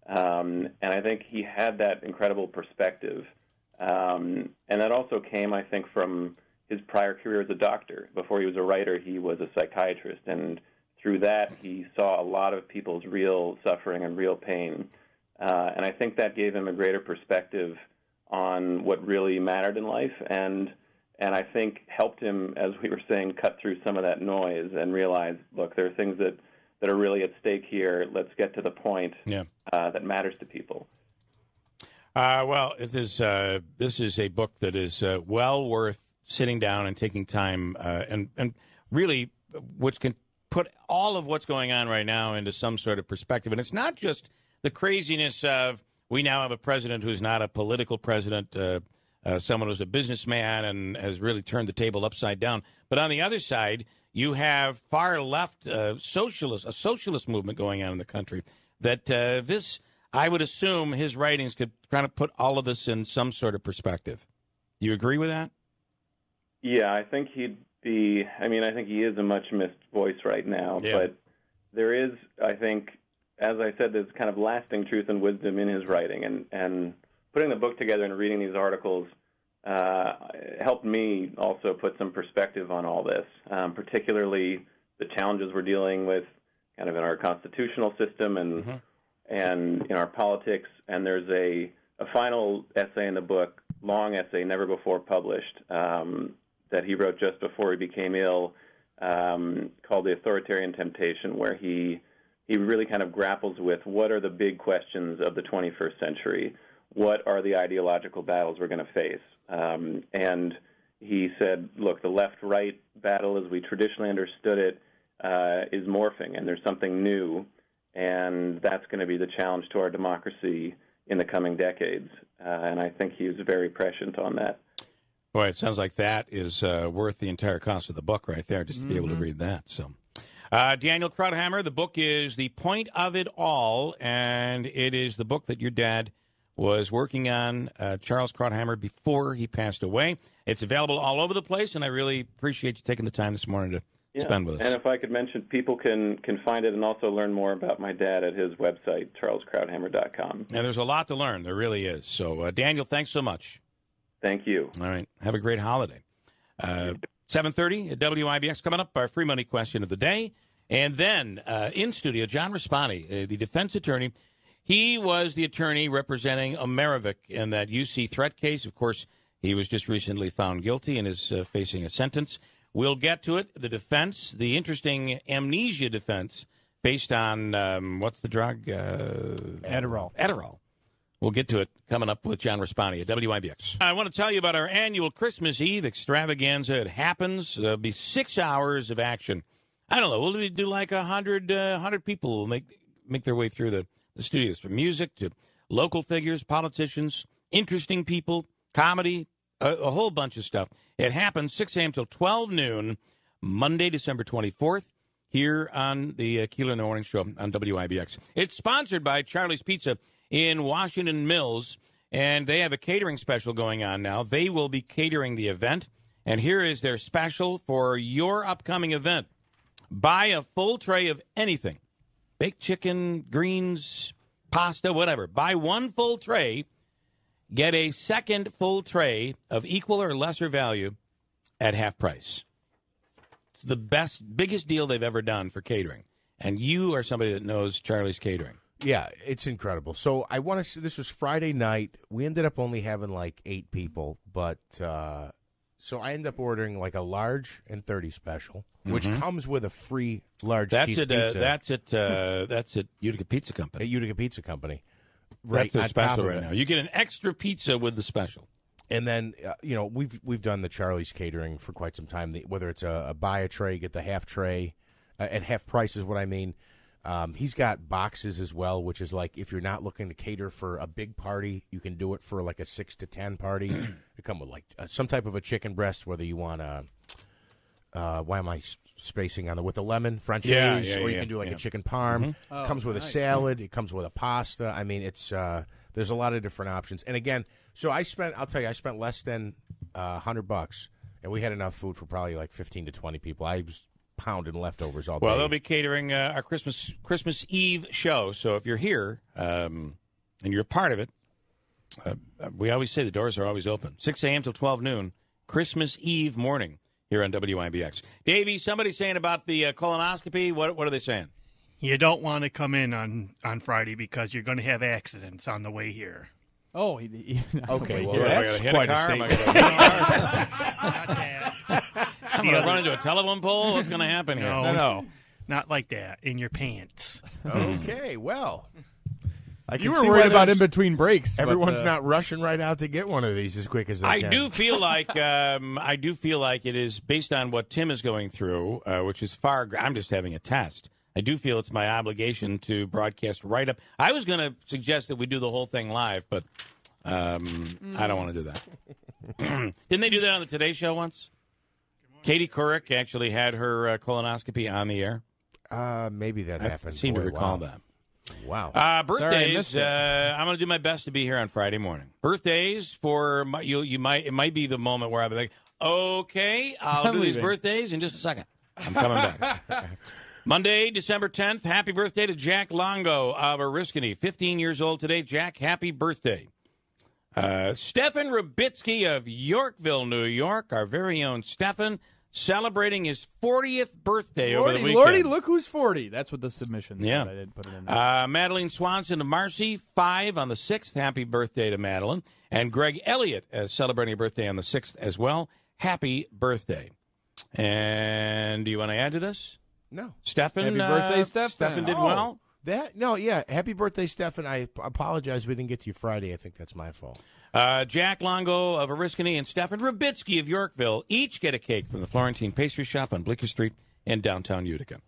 And I think he had that incredible perspective. And that also came, I think, from his prior career as a doctor. Before he was a writer, he was a psychiatrist, and through that, he saw a lot of people's real suffering and real pain. And I think that gave him a greater perspective on what really mattered in life, and I think helped him, as we were saying, cut through some of that noise and realize, look, there are things that are really at stake here. Let's get to the point that matters to people. Well, this is a book that is well worth sitting down and taking time and really which can put all of what's going on right now into some sort of perspective. And it's not just the craziness of we now have a president who's not a political president, someone who's a businessman and has really turned the table upside down. But on the other side, you have far left a socialist movement going on in the country that this, I would assume his writings could kind of put all of this in some sort of perspective. Do you agree with that? Yeah, I think I think he is a much missed voice right now, but there is, I think, as I said, there's kind of lasting truth and wisdom in his writing, and putting the book together and reading these articles helped me also put some perspective on all this, particularly the challenges we're dealing with kind of in our constitutional system and in our politics. And there's a final essay in the book, long essay, never before published, that he wrote just before he became ill, called The Authoritarian Temptation, where he really kind of grapples with what are the big questions of the 21st century. What are the ideological battles we're going to face? And he said, look, the left-right battle as we traditionally understood it is morphing, and there's something new, and that's going to be the challenge to our democracy in the coming decades. And I think he was very prescient on that. Boy, it sounds like that is worth the entire cost of the book right there, just to be able to read that. So, Daniel Krauthammer, the book is The Point of It All, and it is the book that your dad was working on, Charles Krauthammer, before he passed away. It's available all over the place, and I really appreciate you taking the time this morning to spend with us. And if I could mention, people can find it and also learn more about my dad at his website, charleskrauthammer.com. And there's a lot to learn. There really is. So, Daniel, thanks so much. Thank you. All right. Have a great holiday. 7:30 at WIBX. Coming up, our free money question of the day. And then in studio, John Raspani, the defense attorney. He was the attorney representing Amerivic in that UC threat case. Of course, he was just recently found guilty and is facing a sentence. We'll get to it. The defense, the interesting amnesia defense based on, what's the drug? Adderall. We'll get to it coming up with John Raspani at WIBX. I want to tell you about our annual Christmas Eve extravaganza. It happens. There'll be 6 hours of action. I don't know. We'll do like 100 people will make their way through the studios, from music to local figures, politicians, interesting people, comedy, a whole bunch of stuff. It happens 6 a.m. till 12 noon, Monday, December 24th, here on the Keeler in the Morning Show on WIBX. It's sponsored by Charlie's Pizza in Washington Mills, and they have a catering special going on now. They will be catering the event, and here is their special for your upcoming event. Buy a full tray of anything, baked chicken, greens, pasta, whatever. Buy one full tray, get a second full tray of equal or lesser value at half price. It's the biggest deal they've ever done for catering. And you are somebody that knows Charlie's Catering. Yeah, it's incredible. So I want to see, this was Friday night. We ended up only having like 8 people, but so I ended up ordering like a large and 30 special, which comes with a free large cheese pizza. That's at Utica Pizza Company. At Utica Pizza Company. Right, that's the special right now. You get an extra pizza with the special. And then, we've done the Charlie's Catering for quite some time. Whether it's a buy a tray, get the half tray, at half price is what I mean. He's got boxes as well, which is like if you're not looking to cater for a big party, you can do it for like a 6 to 10 party. They come with like some type of a chicken breast, whether you want why am I spacing on with the lemon franchise, or you can do like a chicken parm. It comes with a salad. It comes with a pasta. I mean, it's there's a lot of different options. And again, so I spent less than $100, and we had enough food for probably like 15 to 20 people. I was pounding leftovers all day. Well, they'll be catering our Christmas Eve show. So if you're here and you're a part of it, we always say the doors are always open. 6 a.m. till 12 noon, Christmas Eve morning here on WIBX. Davey, somebody's saying about the colonoscopy. What are they saying? You don't want to come in on Friday because you're going to have accidents on the way here. Oh, okay. Well, that's quite a statement. I'm going to run into a telephone pole? What's going to happen here? No. Not like that. In your pants. Okay, well. You were worried about in between breaks. Everyone's not rushing right out to get one of these as quick as they can. I do feel like it is based on what Tim is going through, which is I'm just having a test. I do feel it's my obligation to broadcast right up. I was going to suggest that we do the whole thing live, but I don't want to do that. Didn't they do that on the Today Show once? Katie Couric actually had her colonoscopy on the air. Maybe that happened. I seem to recall that. Wow. Birthdays. Sorry, I'm going to do my best to be here on Friday morning. Birthdays for you might. It might be the moment where I'll be like, okay, I'll do these birthdays in just a second. I'm coming back. Monday, December 10th. Happy birthday to Jack Longo of Oriskany. 15 years old today. Jack, happy birthday. Stefan Rubitsky of Yorkville, New York. Our very own Stefan. Celebrating his 40th birthday over the weekend. Lordy, look who's 40. That's what the submission said. I didn't put it in there. Madeline Swanson of Marcy, 5 on the 6th. Happy birthday to Madeline. And Greg Elliott celebrating a birthday on the 6th as well. Happy birthday. And do you want to add to this? No. Stefan. Happy birthday, Stefan. Stefan did well. Happy birthday, Stefan. I apologize we didn't get to you Friday. I think that's my fault. Jack Longo of Oriskany and Stefan Rubitsky of Yorkville each get a cake from the Florentine Pastry Shop on Bleecker Street in downtown Utica.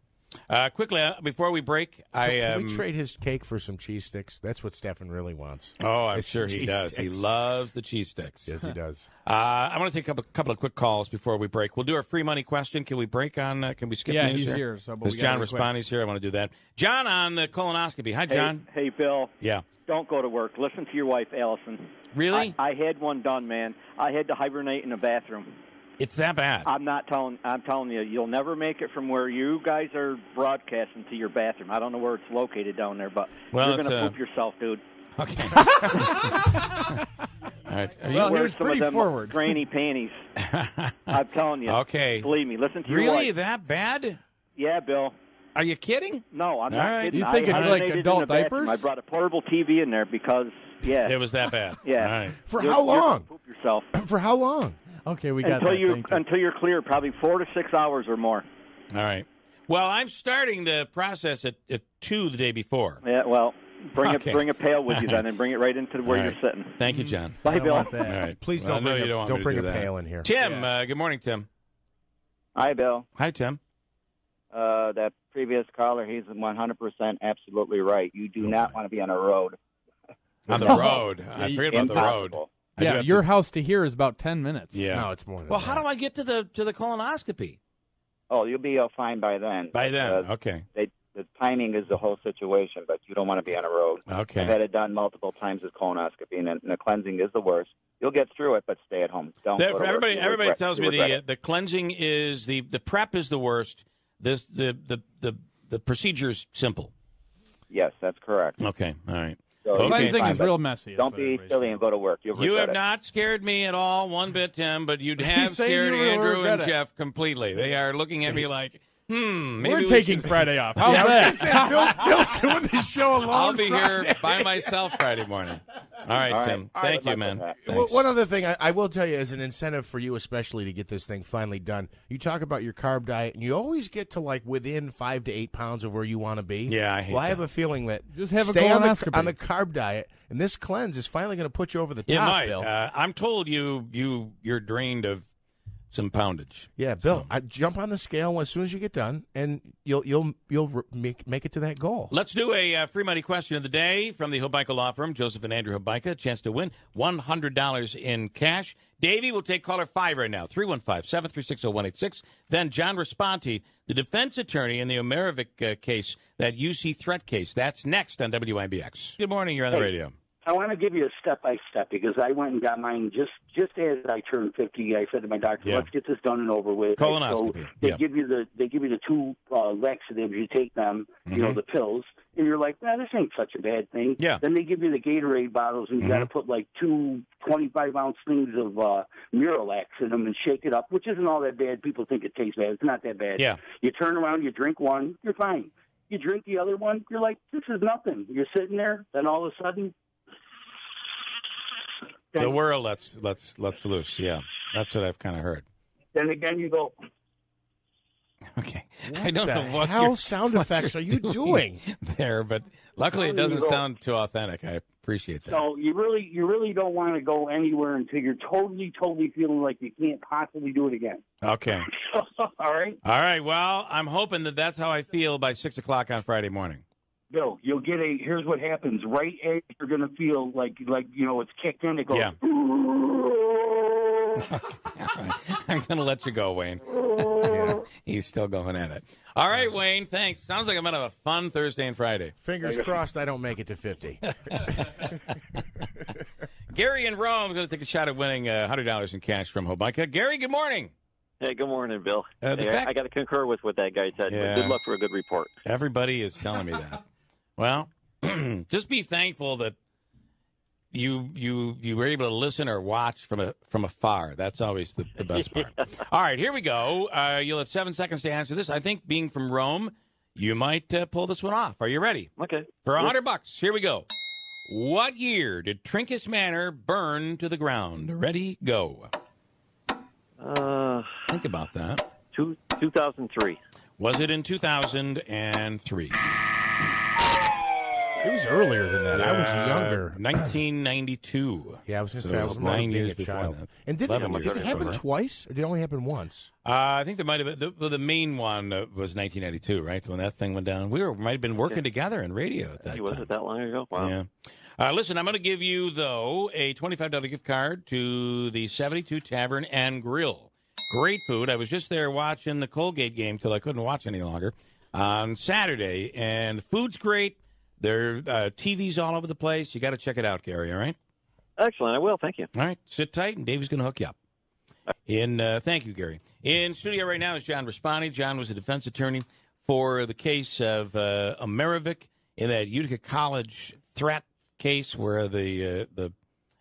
Quickly, before we break, can we trade his cake for some cheese sticks? That's what Stefan really wants. Oh, I'm sure he does. Sticks. He loves the cheese sticks. Yes, he does. I want to take a couple of quick calls before we break. We'll do our free money question. Can we break on? Can we skip? Yeah, news he's here? here. So, Does John respond? He's here. I want to do that. John on the colonoscopy. Hi, John. Hey, Bill. Yeah. Don't go to work. Listen to your wife, Allison. Really? I had one done, man. I had to hibernate in the bathroom. It's that bad. I'm telling you, you'll never make it from where you guys are broadcasting to your bathroom. I don't know where it's located down there, but you're going to poop yourself, dude. Okay. All right. Well, he was pretty forward. Granny panties. I'm telling you. Okay. Believe me. Listen to your wife. Really? That bad? Yeah, Bill. Are you kidding? No, I'm not kidding. You think it's like adult diapers? I brought a portable TV in there because, it was that bad. Yeah. All right. For how long? Poop yourself. For how long? Okay, we got until you're clear, probably 4 to 6 hours or more. All right. Well, I'm starting the process at 2 the day before. Yeah. Well, bring a pail with you then, and bring it right into where you're sitting. Thank you, John. Bye, Bill. All right. Please don't bring a pail in here. Tim, good morning, Tim. Hi, Bill. Hi, Tim. That previous caller, he's 100% absolutely right. You do not want to be on a road. On the road. I forget about the road. Yeah, your house to here is about 10 minutes. Yeah. No, it's more than Well, that. how do I get to the colonoscopy? Oh, you'll be fine by then. By then, okay. The timing is the whole situation, but you don't want to be on a road. Okay. I've had it done multiple times with colonoscopy, and the cleansing is the worst. You'll get through it, but stay at home. Don't go to work. Everybody tells me the cleansing is the prep is the worst. The procedure is simple. Yes, that's correct. Okay, all right. So cleansing is real messy. Don't be silly and go to work. You have not scared me at all, one bit, Tim, but you have scared Andrew and Jeff completely. They are looking at me like, maybe we're taking Friday off. How's that? Bill's doing this show alone. I'll be here by myself Friday morning. All right, Tim. Thank you, man. One other thing I will tell you as an incentive for you especially to get this thing finally done, you talk about your carb diet, and you always get to like within 5 to 8 pounds of where you want to be. Yeah, I hate that. I have a feeling that just have stay a on colonoscopy on the carb diet, and this cleanse is finally going to put you over the top, it might. Bill. I'm told you're drained of some poundage. Yeah, Bill, I jump on the scale as soon as you get done, and you'll make it to that goal. Let's do a free money question of the day from the Hobeika Law Firm, Joseph and Andrew Hobeika. A chance to win $100 in cash. Davey will take caller 5 right now, 315-736-0186. Then John Responti, the defense attorney in the Omerovic case, that UC threat case. That's next on WIBX. Good morning. You're on the radio. I want to give you a step-by-step because I went and got mine just as I turned 50. I said to my doctor, let's get this done and over with. Colonoscopy. So they give you the 2 laxatives. You take them, you know, the pills, and you're like, this ain't such a bad thing. Yeah. Then they give you the Gatorade bottles, and you got to put like 2 25-ounce things of Miralax in them and shake it up, which isn't all that bad. People think it tastes bad. It's not that bad. Yeah. You turn around, you drink one, you're fine. You drink the other one, you're like, this is nothing. You're sitting there, then all of a sudden, the world lets loose. Yeah, that's what I've kind of heard. Then again, you go. Okay, I don't know what sound effects are you doing there, but luckily it doesn't sound too authentic. I appreciate that. So you really don't want to go anywhere until you're totally feeling like you can't possibly do it again. Okay. All right. All right. Well, I'm hoping that's how I feel by 6 o'clock on Friday morning. Bill, you'll get here's what happens. Right as you're going to feel like it's kicked in, it goes. Yeah. I'm going to let you go, Wayne. He's still going at it. All right, Wayne, thanks. Sounds like I'm going to have a fun Thursday and Friday. Fingers crossed I don't make it to 50. Gary in Rome is going to take a shot at winning $100 in cash from Hobeika. Gary, good morning. Hey, good morning, Bill. I got to concur with what that guy said. Yeah. Good luck for a good report. Everybody is telling me that. Well, just be thankful that you were able to listen or watch from afar. That's always the best part. All right, here we go. You'll have 7 seconds to answer this. I think being from Rome, you might pull this one off. Are you ready? Okay. For $100, here we go. What year did Trinkus Manor burn to the ground? Ready, go. Think about that. 2003. Was it in 2003? It was earlier than that. I was younger. 1992. Yeah, I was going to say, I was 9 years a before child. that. And did it happen twice, or did it only happen once? I think there might have been, the main one was 1992, right? When that thing went down. We might have been working together in radio at that time. Was it that long ago? Wow. Yeah. Listen, I'm going to give you, though, a $25 gift card to the 72 Tavern and Grill. Great food. I was just there watching the Colgate game till I couldn't watch any longer on Saturday, and the food's great. There are TVs all over the place. You got to check it out, Gary, all right? Excellent. I will. Thank you. All right. Sit tight, and Davey's going to hook you up. Thank you, Gary. In studio right now is John Responti. John was a defense attorney for the case of Omerovic in that Utica College threat case where the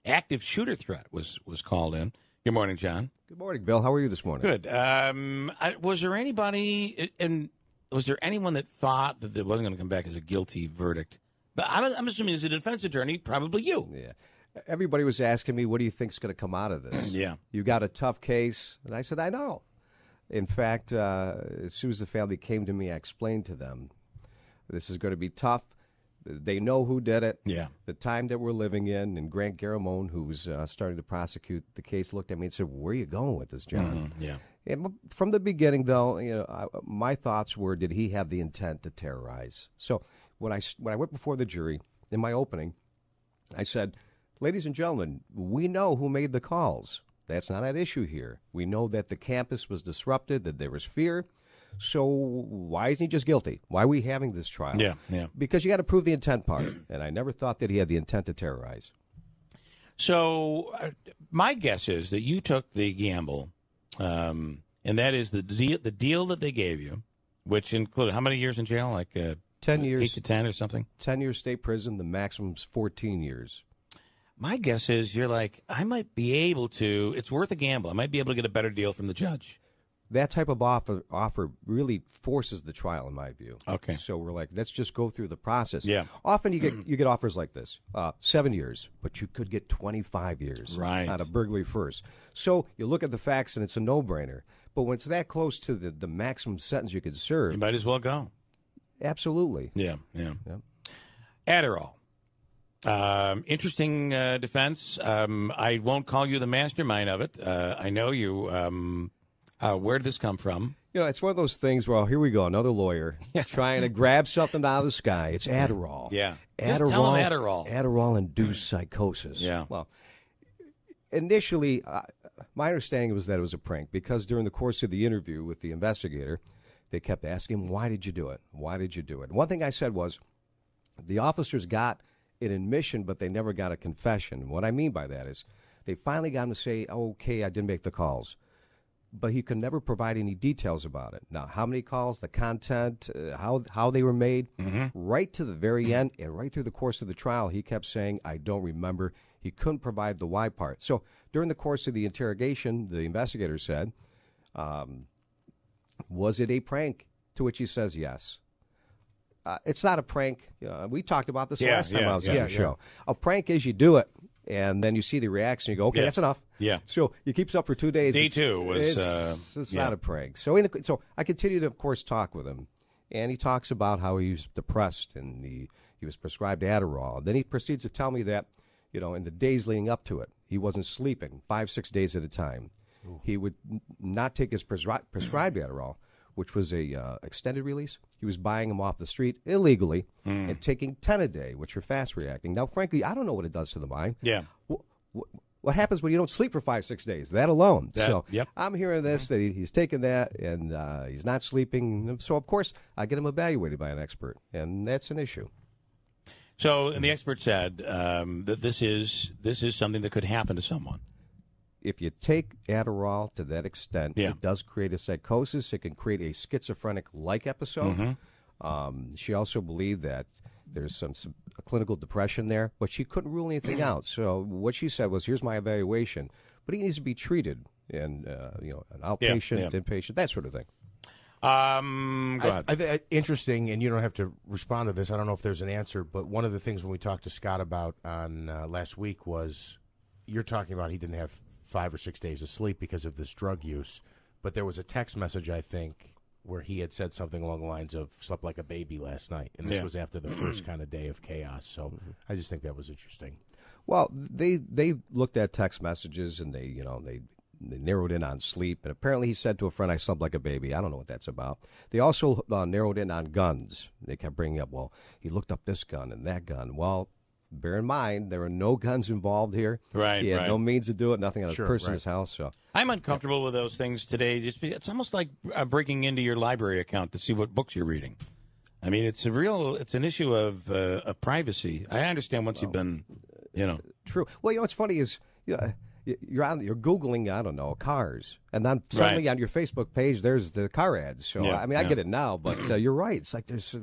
active shooter threat was called in. Good morning, John. Good morning, Bill. How are you this morning? Good. Was there anybody was there anyone that thought that it wasn't going to come back as a guilty verdict? But I'm assuming as a defense attorney, probably you. Yeah. Everybody was asking me, what do you think's going to come out of this? Yeah. You got a tough case. And I said, I know. In fact, as soon as the family came to me, I explained to them, this is going to be tough. They know who did it. Yeah. The time that we're living in. And Grant Garamone, who was starting to prosecute the case, looked at me and said, where are you going with this, John? Mm-hmm. Yeah. And from the beginning, though, my thoughts were, did he have the intent to terrorize? So when I went before the jury, in my opening, I said, ladies and gentlemen, we know who made the calls. That's not at issue here. We know that the campus was disrupted, that there was fear. So why isn't he just guilty? Why are we having this trial? Yeah. Because you got to prove the intent part, and I never thought that he had the intent to terrorize. So my guess is that you took the gamble, and that is the deal that they gave you, which included how many years in jail? Like 10 years. 8 to 10 or something? 10 years state prison. The maximum's 14 years. My guess is you're like, I might be able to, it's worth a gamble. I might be able to get a better deal from the judge. That type of offer really forces the trial, in my view. Okay. So we're like, let's just go through the process. Yeah. Often you get offers like this, 7 years, but you could get 25 years on a burglary first. So you look at the facts, and it's a no-brainer. But when it's that close to the maximum sentence you could serve, you might as well go. Absolutely. Yeah. Adderall. Interesting defense. I won't call you the mastermind of it. I know you. Where did this come from? You know, it's one of those things where, here we go, another lawyer trying to grab something out of the sky. It's Adderall. Yeah. Adderall, Just tell him Adderall. Adderall-induced psychosis. Yeah. Well, initially, my understanding was that it was a prank because during the course of the interview with the investigator, they kept asking him, why did you do it? Why did you do it? One thing I said was, the officers got an admission, but they never got a confession. What I mean by that is they finally got him to say, okay, I didn't make the calls. But he could never provide any details about it. Now, how many calls, the content, how they were made, right to the very end and right through the course of the trial, he kept saying, I don't remember. He couldn't provide the why part. So during the course of the interrogation, the investigator said, was it a prank? To which he says yes. It's not a prank. We talked about this last time I was on the show. A prank is you do it, and then you see the reaction. You go, okay, that's enough. Yeah. So he keeps up for 2 days. Day two was... It's not a prank. So so I continue to, of course, talk with him, and he talks about how he was depressed, and he was prescribed Adderall. Then he proceeds to tell me that, in the days leading up to it, he wasn't sleeping 5-6 days at a time. Ooh. He would not take his prescribed Adderall, which was a extended release. He was buying them off the street illegally and taking 10 a day, which are fast reacting. Now, frankly, I don't know what it does to the mind. Yeah. What happens when you don't sleep for 5-6 days? That alone. I'm hearing this, that he's taking that, and he's not sleeping. So, of course, I get him evaluated by an expert, and that's an issue. So, and the expert said that this is something that could happen to someone. If you take Adderall to that extent, it does create a psychosis. It can create a schizophrenic-like episode. She also believed that there's some clinical depression there, but she couldn't rule anything out. So what she said was, here's my evaluation, but he needs to be treated, and an outpatient, inpatient, that sort of thing. Go ahead. Interesting, and you don't have to respond to this. I don't know if there's an answer, but one of the things when we talked to Scott about on last week was, you're talking about he didn't have 5 or 6 days of sleep because of this drug use, but there was a text message, I think, where he had said something along the lines of slept like a baby last night, and this was after the first kind of day of chaos. So I just think that was interesting. Well, they looked at text messages, and they narrowed in on sleep, and apparently he said to a friend, I slept like a baby. I don't know what that's about. They also narrowed in on guns. They kept bringing up, well, he looked up this gun and that gun. Well, bear in mind, there are no guns involved here. Right. He had no means to do it, nothing on a person's house. So I'm uncomfortable with those things today. It's almost like breaking into your library account to see what books you're reading. I mean, it's an issue of privacy. I understand once you've been, True. Well, what's funny is, you're Googling, I don't know, cars, and then suddenly on your Facebook page, there's the car ads. So I get it now, but you're right. It's like there's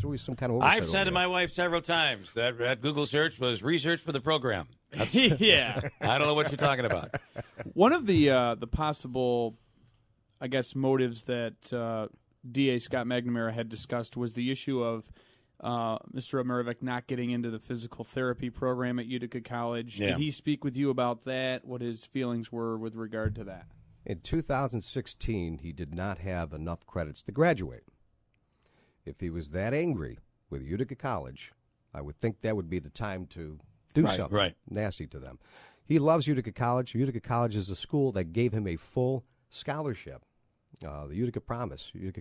always some kind of oversight. I've said to my wife several times that Google search was research for the program. Yeah, I don't know what you're talking about. One of the possible, I guess, motives that DA Scott McNamara had discussed was the issue of Mr. Omerovic not getting into the physical therapy program at Utica College. Did he speak with you about that? What his feelings were with regard to that? In 2016, he did not have enough credits to graduate. If he was that angry with Utica College, I would think that would be the time to do something nasty to them. He loves Utica College. Utica College is a school that gave him a full scholarship. The Utica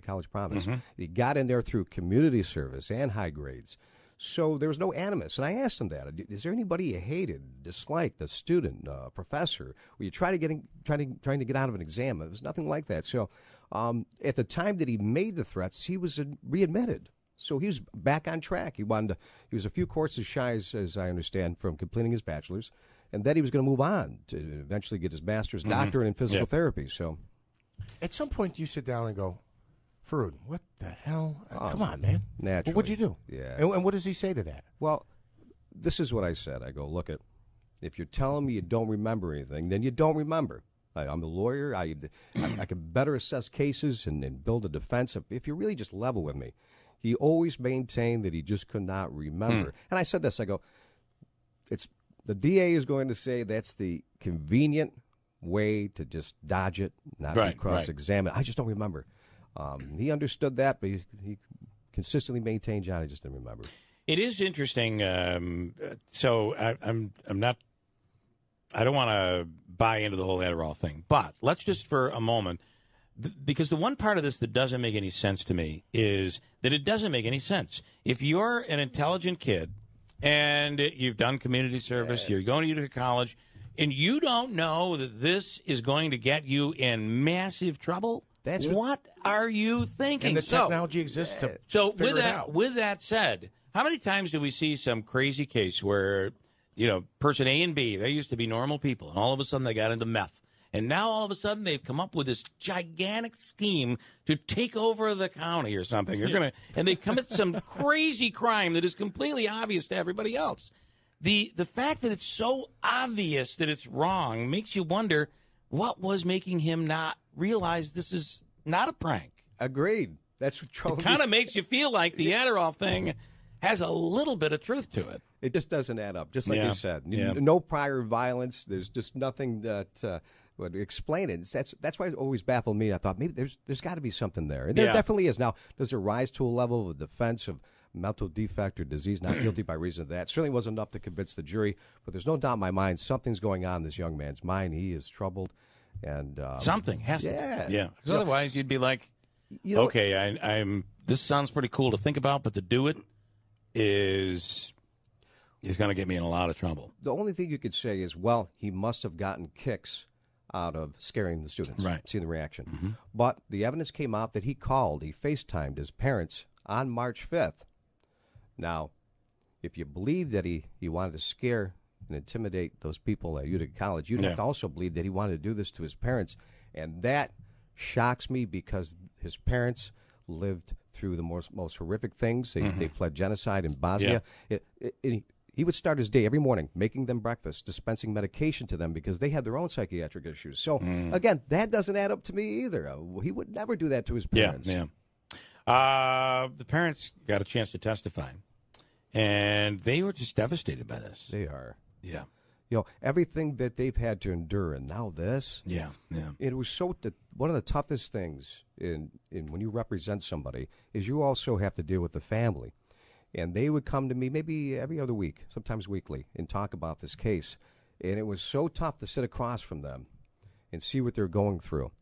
College Promise. He got in there through community service and high grades. So there was no animus. And I asked him that. Is there anybody you hated, disliked, a student, a professor? Were you trying to get out of an exam? It was nothing like that. So at the time that he made the threats, he was readmitted. So he was back on track. He was a few courses shy, as I understand, from completing his bachelor's, and then he was going to move on to eventually get his master's doctorate in physical therapy. So, at some point, you sit down and go, Farood, what the hell? Come on, man. Naturally. What'd you do? Yeah. And what does he say to that? Well, this is what I said. I go, look, if you're telling me you don't remember anything, then you don't remember. I'm a lawyer. I can better assess cases and build a defense if you're really just level with me. He always maintained that he just could not remember. And I said this. I go, the DA is going to say that's the convenient way to just dodge it, not be cross-examined. I just don't remember. He understood that, but he consistently maintained, John, I just didn't remember. It is interesting. So I'm not. I don't want to buy into the whole Adderall thing, but let's just for a moment. Because the one part of this that doesn't make any sense to me is that it doesn't make any sense. If you're an intelligent kid and you've done community service, you're going to Utica College, and you don't know that this is going to get you in massive trouble, what are you thinking? And the technology exists to figure it out. With that said, how many times do we see some crazy case where, person A and B, they used to be normal people, and all of a sudden they got into meth. And now all of a sudden they've come up with this gigantic scheme to take over the county or something. And they commit some crazy crime that is completely obvious to everybody else. The fact that it's so obvious that it's wrong makes you wonder what was making him not realize this is not a prank. Agreed. That's what troubles me. It kind of makes you feel like the Adderall thing has a little bit of truth to it. It just doesn't add up, just like you said. No prior violence. There's just nothing that would explain it. That's why it always baffled me. I thought maybe there's got to be something there. And there definitely is. Now, does it rise to a level of defense of mental defect or disease, not guilty by reason of that? Certainly wasn't enough to convince the jury, but there's no doubt in my mind something's going on in this young man's mind. He is troubled. And something has to. Yeah. Because otherwise you'd be like, okay, I'm. This sounds pretty cool to think about, but to do it is going to get me in a lot of trouble. The only thing you could say is, well, he must have gotten kicks out of scaring the students, seeing the reaction. Mm-hmm. But the evidence came out that he FaceTimed his parents on March 5th. Now, if you believe that he wanted to scare and intimidate those people at Utica College, you'd have to also believe that he wanted to do this to his parents. And that shocks me because his parents lived through the most horrific things. They fled genocide in Bosnia. He would start his day every morning making them breakfast, dispensing medication to them because they had their own psychiatric issues. So, again, that doesn't add up to me either. He would never do that to his parents. The parents got a chance to testify, and they were just devastated by this. They are. Yeah. Everything that they've had to endure, and now this. Yeah. It was one of the toughest things in when you represent somebody is you also have to deal with the family. And they would come to me maybe every other week, sometimes weekly, and talk about this case. And it was so tough to sit across from them and see what they're going through.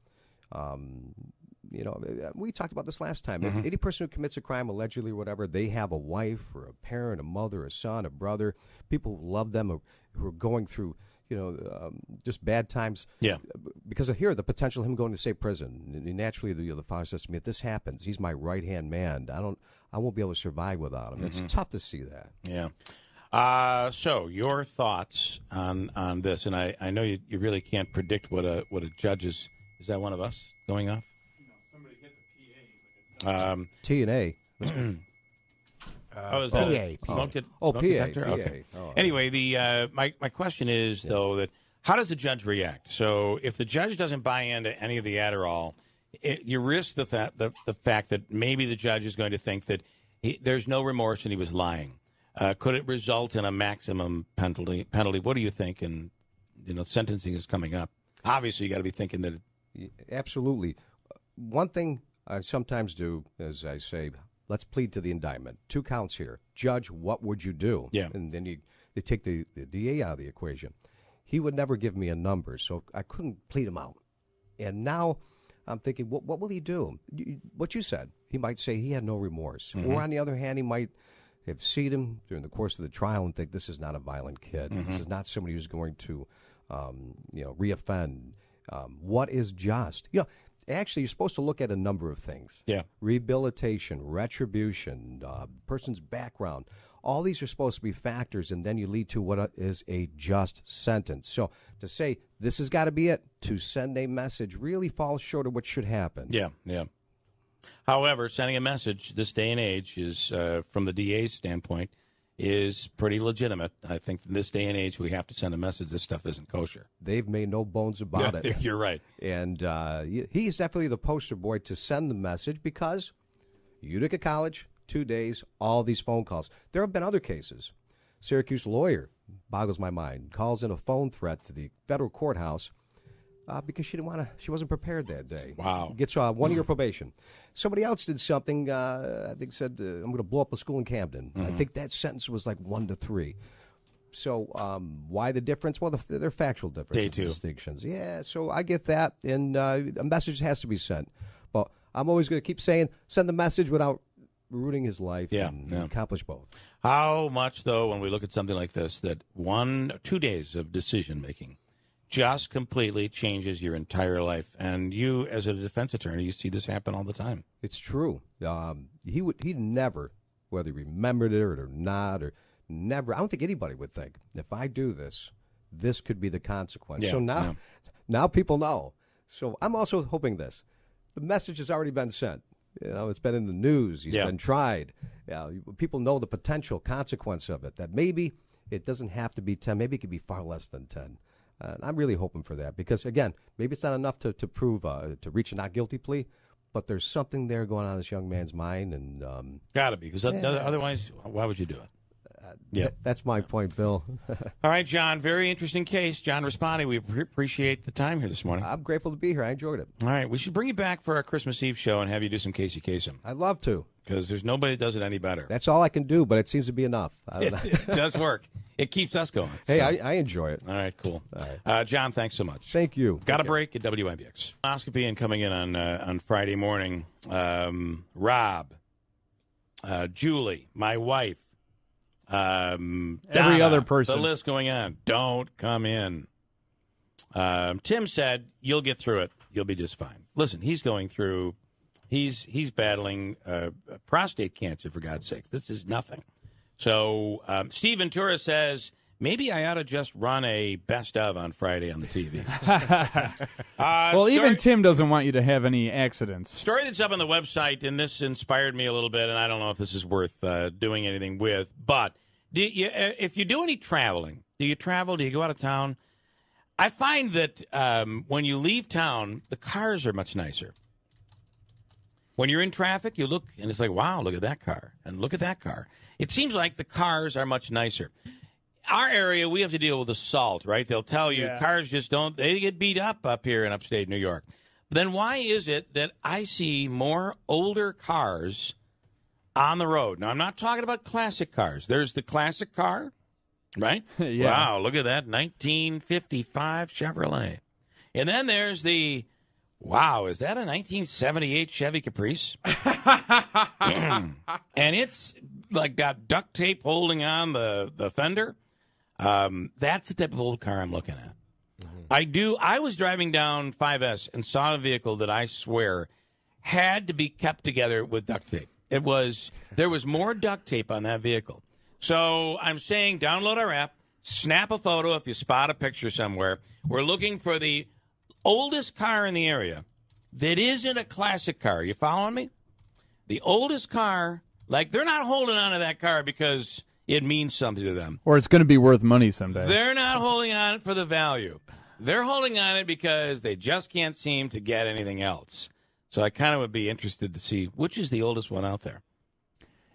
We talked about this last time. Any person who commits a crime, allegedly or whatever, they have a wife or a parent, a mother, a son, a brother, people who love them, who are going through, just bad times. Yeah. Because of the potential of him going to, say, prison. And naturally, the father says to me, if this happens, he's my right-hand man. I won't be able to survive without him. It's tough to see that. Yeah. So your thoughts on this, and I know you really can't predict what a judge is. Is that one of us going off? Somebody get the PA. T&A. Is that PA. Smoke PA. detector? PA. Okay. Oh, anyway, my question is, though, that how does the judge react? So if the judge doesn't buy into any of the Adderall, you risk the fact that maybe the judge is going to think that there's no remorse and he was lying. Could it result in a maximum penalty? What do you think? And sentencing is coming up. Obviously, you got to be thinking that. Absolutely. One thing I sometimes do is I say, let's plead to the indictment. 2 counts here. Judge, what would you do? Yeah. And then they take the DA out of the equation. He would never give me a number, so I couldn't plead him out. And now I'm thinking, what will he do? What you said. He might say he had no remorse. Or on the other hand, he might have seen him during the course of the trial and think this is not a violent kid. Mm-hmm. This is not somebody who's going to, reoffend. What is just? Actually, you're supposed to look at a number of things. Yeah. Rehabilitation, retribution, person's background. All these are supposed to be factors, and then you lead to what is a just sentence. So to say this has got to be it, to send a message, really falls short of what should happen. Yeah, yeah. However, sending a message this day and age is, from the DA's standpoint, is pretty legitimate. I think in this day and age, we have to send a message this stuff isn't kosher. They've made no bones about it. You're right. And he's definitely the poster boy to send the message because Utica College, 2 days, all these phone calls. There have been other cases. Syracuse lawyer, boggles my mind, calls in a phone threat to the federal courthouse because she wasn't prepared that day. Wow. Gets 1 year probation. Somebody else did something, I think said, I'm going to blow up a school in Camden. I think that sentence was like 1 to 3. So why the difference? Well, they're factual differences, distinctions. Yeah, so I get that, and a message has to be sent. But I'm always going to keep saying, send the message without ruining his life and accomplish both. How much, though, when we look at something like this, that 1 or 2 days of decision-making just completely changes your entire life. And you, as a defense attorney, you see this happen all the time. It's true. He'd never, whether he remembered it or not, or never, I don't think anybody would think, if I do this, this could be the consequence. Yeah, so now people know. So I'm also hoping this. The message has already been sent. It's been in the news. He's been tried. People know the potential consequence of it, that maybe it doesn't have to be 10. Maybe it could be far less than 10. I'm really hoping for that because, again, maybe it's not enough to prove, to reach a not guilty plea, but there's something there going on in this young man's mind. And got to be, because otherwise, why would you do it? That's my point, Bill. All right, John, very interesting case. John Raspani, we appreciate the time here this morning. I'm grateful to be here. I enjoyed it. All right, we should bring you back for our Christmas Eve show and have you do some Casey Kasem. I'd love to. Because there's nobody that does it any better. That's all I can do, but it seems to be enough. It does work. It keeps us going. Hey, I enjoy it. All right, cool. All right. John, thanks so much. Thank you. Got a break at WIBX. Oscopy and coming in on Friday morning. Rob, Julie, my wife, Donna, every other person. The list going on. Don't come in. Tim said, you'll get through it. You'll be just fine. Listen, he's going through... He's battling prostate cancer, for God's sake. This is nothing. So Steve Ventura says, maybe I ought to just run a best of on Friday on the TV. Even Tim doesn't want you to have any accidents. Story that's up on the website, and this inspired me a little bit, and I don't know if this is worth doing anything with, but if you do any traveling, do you travel? Do you go out of town? I find that when you leave town, the cars are much nicer. When you're in traffic, you look, and it's like, wow, look at that car, and look at that car. It seems like the cars are much nicer. Our area, we have to deal with assault, right? They'll tell you cars just don't, they get beat up here in upstate New York. But then why is it that I see more older cars on the road? Now, I'm not talking about classic cars. There's the classic car, right? Wow, look at that, 1955 Chevrolet. And then there's the... Wow, is that a 1978 Chevy Caprice? And it's like got duct tape holding on the fender. That's the type of old car I'm looking at. Mm-hmm. I was driving down 5S and saw a vehicle that I swear had to be kept together with duct tape. There was more duct tape on that vehicle. So I'm saying download our app, snap a photo if you spot a picture somewhere. We're looking for the oldest car in the area that isn't a classic car. You following me? The oldest car, like they're not holding on to that car because it means something to them. Or it's going to be worth money someday. They're not holding on it for the value. They're holding on it because they just can't seem to get anything else. So I kind of would be interested to see which is the oldest one out there.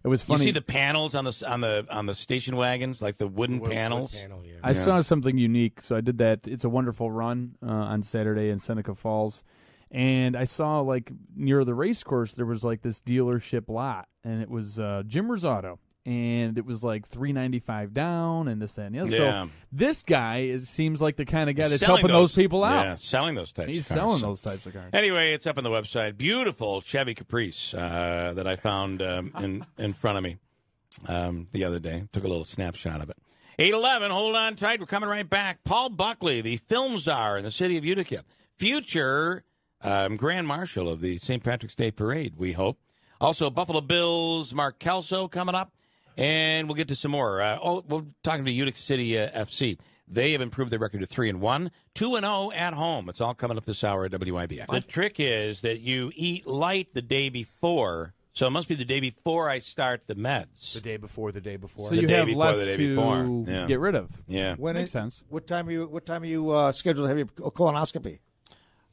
It was funny. You see the panels on the station wagons, like the wooden panels. I saw something unique, so I did that. It's a Wonderful Run on Saturday in Seneca Falls, and I saw like near the race course there was like this dealership lot, and it was Jimmer's Auto, and it was like $395 down, and this, that, and the other. Yeah. So this guy seems like the kind of guy that's helping those people out. Yeah, selling those types. He's of cars. selling those types of cars. Anyway, it's up on the website. Beautiful Chevy Caprice that I found in front of me. the other day. Took a little snapshot of it. 8:11, hold on tight. We're coming right back. Paul Buckley, the film czar in the city of Utica. Future Grand Marshal of the St. Patrick's Day Parade, we hope. Also, Buffalo Bills, Mark Kelso coming up. And we'll get to some more. We're talking to Utica City FC. They have improved their record to 3-1, 2-0 at home. It's all coming up this hour at WIBX. The trick is that you eat light the day before. So it must be the day before I start the meds. The day before. So the you day have before, less the day to before. Yeah. get rid of. Yeah. Makes sense. What time are you scheduled to have your colonoscopy?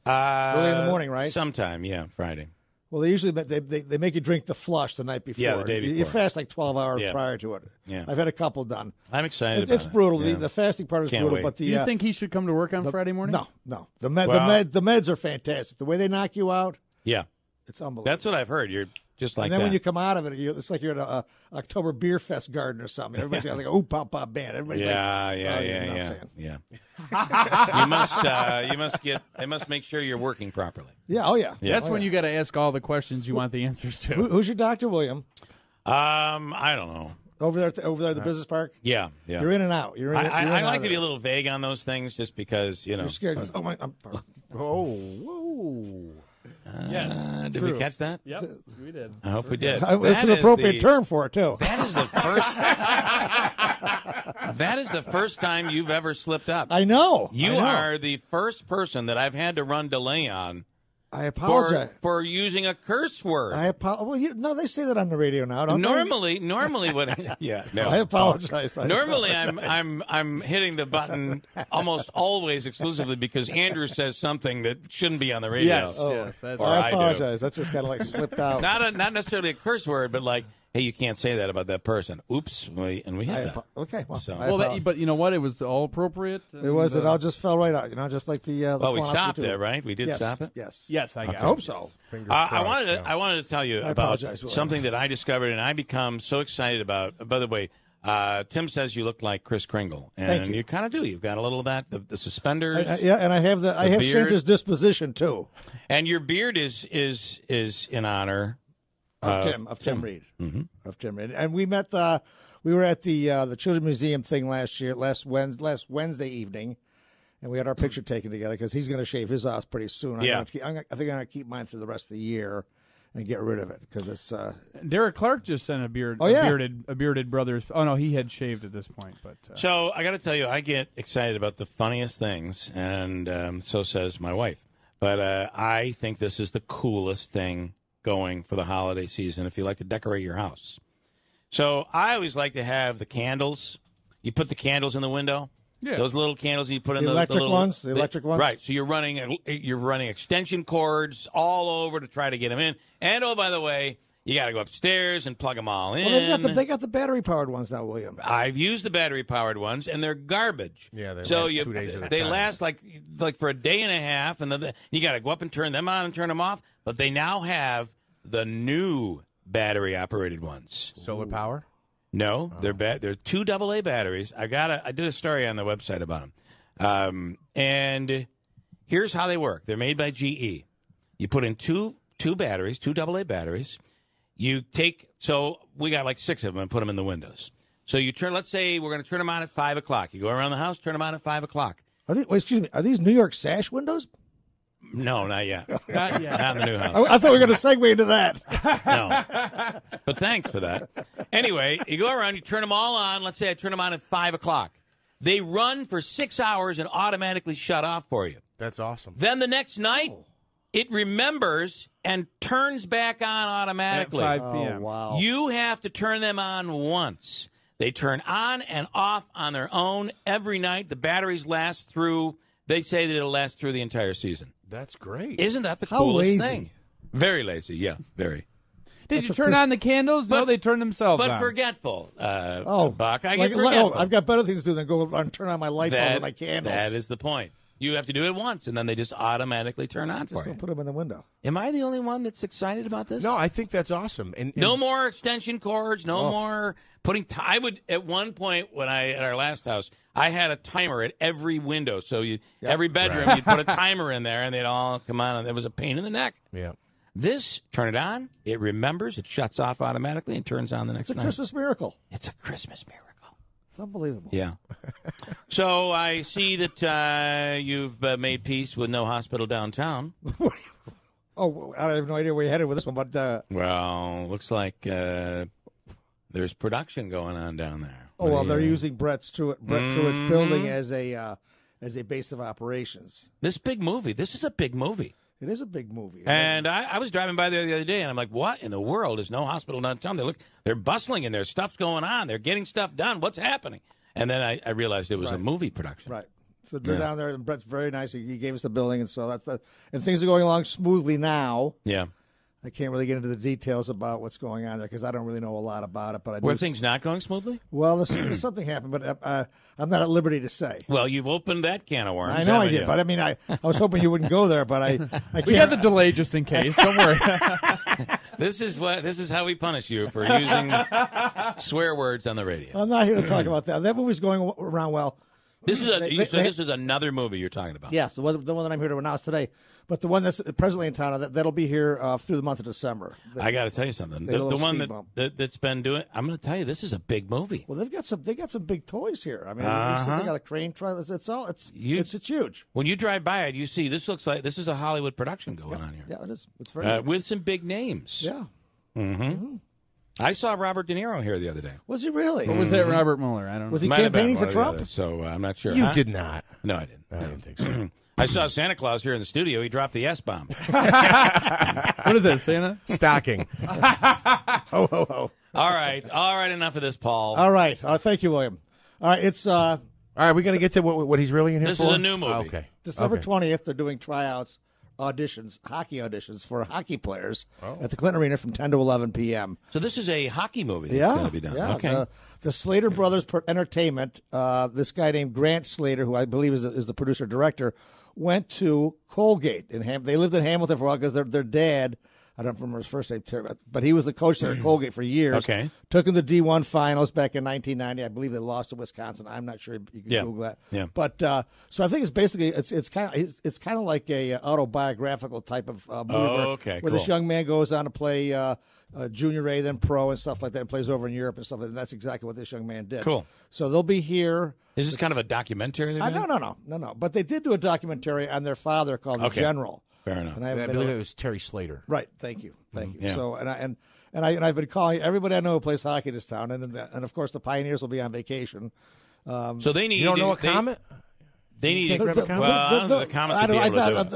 Early in the morning, right? Sometime, yeah, Friday. Well, they usually they make you drink the flush the night before. Yeah, the day before. You fast like 12 hours Yeah. prior to it. Yeah. I've had a couple done. I'm excited about It's brutal. it. Yeah. The fasting part is Can't brutal, wait. but Do you think he should come to work on Friday morning? No. The meds are fantastic. The way they knock you out, Yeah. it's unbelievable. That's what I've heard. You're just like and then that. when you come out of it, it's like you're at a October Beer Fest garden or something. Everybody's got like a pop band. Everybody's yeah. you know what I'm saying? They must make sure you're working properly. Yeah. Oh yeah. That's when you got to ask all the questions you want the answers to. Who's your doctor, William? I don't know. Over there at the business park. Yeah. You're in and out. You're in. I like to be a little vague on those things, just because You're scared. Oh my! Whoa. Yes. Did we catch that? Yep, we did. I hope we did. It's an appropriate term for it too. That is the first. That is the first time you've ever slipped up. I know. You are the first person that I've had to run delay on. I apologize for using a curse word. Well, they say that on the radio now. Don't normally, no. I apologize. Normally, I'm hitting the button almost always exclusively because Andrew says something that shouldn't be on the radio. Yes. I apologize. That's just kind of like slipped out. Not necessarily a curse word, but like, hey, you can't say that about that person. Oops, and we hit that. Okay, well, but you know what? It was all appropriate. It was. It all just fell right out. Just like the. Well, we stopped it, right? We did stop it. Yes, I hope so. I wanted to tell you about something that I discovered and I become so excited about. By the way, Tim says you look like Kris Kringle, and you kind of do. You've got a little of that. The suspenders. And I have I have Santa's disposition too. And your beard is in honor. Of Tim Reed. Mm-hmm. Of Tim Reed. And we met, we were at the Children's Museum thing last Wednesday evening, and we had our picture taken together because he's going to shave his off pretty soon. I think I'm going to keep mine for the rest of the year and get rid of it because it's. Derek Clark just sent a bearded brothers. Oh no, he had shaved at this point. But so I got to tell you, I get excited about the funniest things, and so says my wife. But I think this is the coolest thing going for the holiday season if you like to decorate your house. So I always like to have the candles. You put the candles in the window. Yeah. Those little candles you put in the electric ones. Right. So you're running extension cords all over to try to get them in. And oh, by the way, you got to go upstairs and plug them all in. Well, they got the battery powered ones now, William. I've used the battery powered ones, and they're garbage. Yeah, they last 2 days at a time. They last like for a day and a half, and then you got to go up and turn them on and turn them off. But they now have the new battery operated ones. Solar power? No, they're 2 AA batteries. I did a story on the website about them. And here's how they work. They're made by GE. You put in two batteries, 2 AA batteries. So we got like 6 of them and put them in the windows. So you turn, let's say we're going to turn them on at 5 o'clock. You go around the house, turn them on at 5 o'clock. Are these New York sash windows? No, not yet. Not yet. Not in the new house. I thought we were going to segue into that. No. But thanks for that. Anyway, you go around, you turn them all on. Let's say I turn them on at 5 o'clock. They run for 6 hours and automatically shut off for you. That's awesome. Then the next night, it remembers and turns back on automatically. At 5 p.m. Oh, wow. You have to turn them on once. They turn on and off on their own every night. The batteries last through, they say that it'll last through the entire season. That's great. Isn't that the How coolest lazy. thing? Very lazy, yeah, very. Did you turn on the candles? No, they turned themselves on. But forgetful, Buck. I get forgetful. forgetful. I've got better things to do than go and turn on my light bulb and my candles. That is the point. You have to do it once, and then they just automatically turn on for Just you. don't put them in the window. Am I the only one that's excited about this? No, I think that's awesome. And no more extension cords. No more putting. I would at one point when at our last house, I had a timer at every window. So every bedroom you'd put a timer in there, and they'd all come on, and it was a pain in the neck. Yeah. This, turn it on, it remembers, it shuts off automatically and turns on the next night. It's a Christmas miracle. It's a Christmas miracle. It's unbelievable. Yeah. So I see that you've made peace with no hospital downtown. Oh, I have no idea where you're headed with this one, but... Well, looks like there's production going on down there. Oh, well, they're using Brett Truett's building as a base of operations. This is a big movie. It is a big movie. And I was driving by there the other day, and I'm like, what in the world? There's no hospital downtown. They're bustling, and there's stuff's going on. They're getting stuff done. What's happening? And then I realized it was a movie production. Right. So they're down there, and Brett's very nice. He gave us the building, and so and things are going along smoothly now. Yeah. I can't really get into the details about what's going on there because I don't really know a lot about it. But Were things not going smoothly? Well, something happened, but I'm not at liberty to say. Well, you've opened that can of worms. I know I did, but I mean, I was hoping you wouldn't go there, but I can't. We got the delay just in case. Don't worry. This is how we punish you for using swear words on the radio. I'm not here to talk about that. That movie's going around well. This is another movie you're talking about. Yes, the one that I'm here to announce today. But the one that's presently in town, that'll be here through the month of December. I got to tell you something. The one that's been doing, I'm going to tell you, this is a big movie. Well, they got some big toys here. I mean, they got a crane trial. It's huge. When you drive by it, you see this looks like this is a Hollywood production going on here. Yeah, it is. It's very with some big names. Yeah. Mm-hmm. I saw Robert De Niro here the other day. Was he really? Or was that Robert Mueller? I don't know. Was he campaigning for Trump? So I'm not sure. You did not. No, I didn't. I didn't think so. I saw Santa Claus here in the studio. He dropped the S-bomb. What is that, Santa? Stocking. Ho, ho, ho. All right. Enough of this, Paul. All right. Thank you, William. All right. It's all right. We're going to get to what he's really in here this for. This is a new movie. Okay. December 20th. They're doing tryouts, hockey auditions for hockey players at the Clinton Arena from 10 to 11 p.m. So this is a hockey movie that's going to be done. Yeah. Okay. The Slater Brothers Entertainment, this guy named Grant Slater, who I believe is the producer-director, went to Colgate. They lived in Hamilton for a while because their dad, I don't remember his first name, but he was the coach there at Colgate for years. Okay. Took them to D1 finals back in 1990. I believe they lost to Wisconsin. I'm not sure. You can Google that. Yeah. But so I think it's basically it's kind of like a autobiographical type of movie where this young man goes on to play Junior A, then pro and stuff like that, and plays over in Europe and stuff like that. And that's exactly what this young man did. Cool. So they'll be here. Is this kind of a documentary? No. But they did do a documentary on their father called The General. Fair enough. And I believe it was Terry Slater. Right. Thank you. Yeah. So and I've been calling everybody I know who plays hockey in this town, and of course the Pioneers will be on vacation. So they need. You don't know a comment? They need the comments.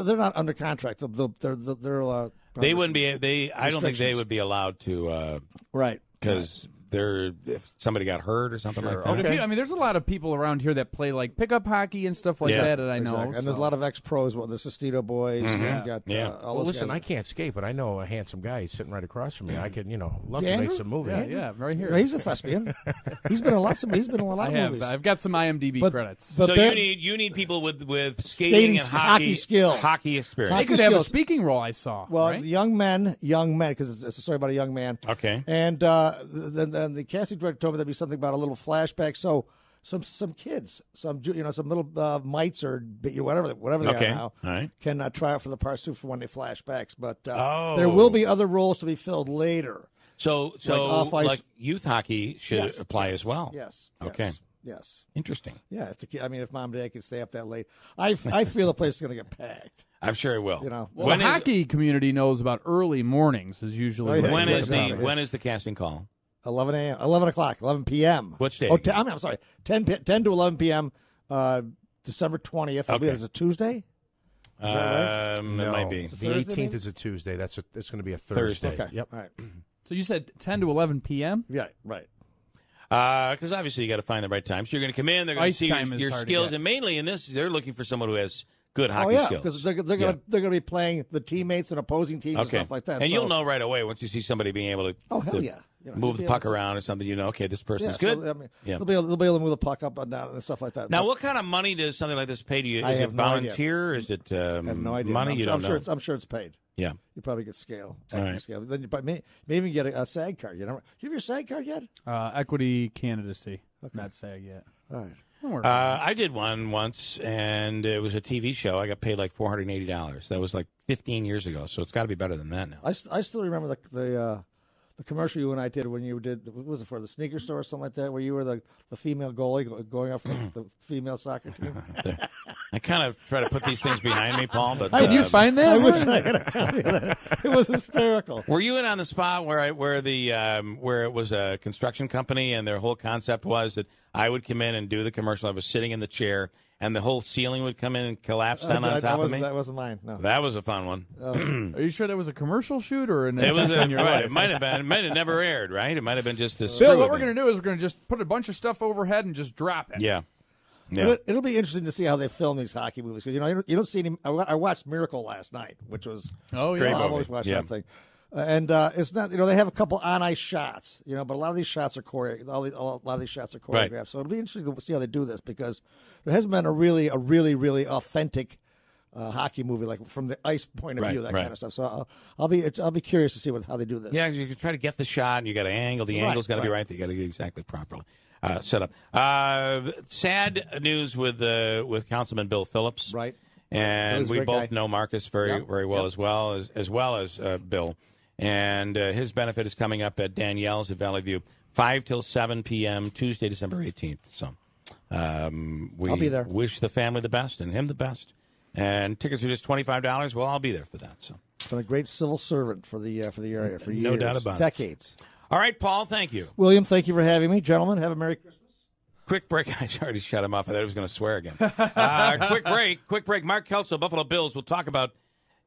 They're not under contract. They wouldn't be. I don't think they would be allowed to. Right. Because if somebody got hurt or something like that. Okay. There's a lot of people around here that play like pickup hockey and stuff like that I know. Exactly. And there's a lot of ex-pros. Well, the Sestito boys. Mm-hmm. You got, all those listen, guys. I can't skate, but I know a handsome guy. He's sitting right across from me. I could, love to make some movies. Yeah, right here. He's a thespian. He's been in a lot of movies. I've got some IMDb credits. So you need people with skating and hockey skills, hockey experience. They could have a speaking role. I saw. Well, right? young men, because it's a story about a young man. Okay. And then the casting director told me there'd be something about a little flashback. So some kids, some little mites or whatever they are now, can try out for the parts too for when they flashbacks. But there will be other roles to be filled later. So like youth hockey should apply as well. Yes. Okay. Yes. Interesting. Yeah. If mom and dad can stay up that late, I feel the place is going to get packed. I'm sure it will. Well, the hockey community knows about early mornings is usually when is the casting call? 11 a.m. 11 o'clock, 11 p.m. Which day? I'm sorry, 10 to 11 p.m. December 20th. I believe it's a Tuesday. It might be. The 18th is a Tuesday. It's going to be a Thursday. Okay. Yep. All right. So you said 10 to 11 p.m.? Yeah, right. Because obviously you got to find the right time. So you're going to come in. They're going to see your skills, and mainly in this, they're looking for someone who has good hockey skills. Because they're going to be playing the teammates and opposing teams and stuff like that. And you'll know right away once you see somebody being able to move the puck around or something. Okay, this person's good. So, they'll be able to move the puck up and down and stuff like that. Now, what kind of money does something like this pay to you? Is it volunteer? Is it I have no idea. money? You don't know. I'm sure it's paid. Yeah. You probably get scale. Right. Scale. Then you may even get a SAG card. Do you have your SAG card yet? Equity candidacy. Okay. Not SAG yet. All right. I did one once, and it was a TV show. I got paid like $480. That was like 15 years ago, so it's got to be better than that now. I still remember the commercial you and I did when you did, what was it, for the sneaker store or something like that, where you were the female goalie going up for the female soccer team? I kind of try to put these things behind me, Paul. But did you find that? I wish I had a copy of that. It was hysterical. Were you in on the spot where it was a construction company and their whole concept was that I would come in and do the commercial? I was sitting in the chair, and the whole ceiling would come in and collapse down on top of me. That wasn't mine. No, that was a fun one. Are you sure that was a commercial shoot or an? It was. In your right, life? it might have been. It might have never aired. Right. It might have been just a. Bill, what we're going to do is we're going to just put a bunch of stuff overhead and just drop it. Yeah. Yeah. It'll be interesting to see how they film these hockey movies, because you don't see any. I watched Miracle last night, which was great I movie. always watch that thing, and it's not, they have a couple on ice shots, but a lot of these shots are choreographed. A lot of these shots are choreographed, right. So it'll be interesting to see how they do this, because there hasn't been a really authentic hockey movie, like from the ice point of view, that kind of stuff. So I'll be curious to see how they do this. Yeah, you can try to get the shot, and you got to angle. The angle's got to be right. You got to get exactly properly set up. Sad news with Councilman Bill Phillips, right? And we both know Marcus very well, as well as Bill. And his benefit is coming up at Danielle's at Valley View, 5 till 7 p.m. Tuesday, December 18th. So we I'll be there. Wish the family the best and him the best. And tickets are just $25. Well, I'll be there for that. So, been a great civil servant for the area for years, no doubt about decades. All right, Paul, thank you. William, thank you for having me. Gentlemen, have a Merry Christmas. Quick break. I already shut him off. I thought he was going to swear again. Quick break. Mark Kelso, Buffalo Bills. We'll talk about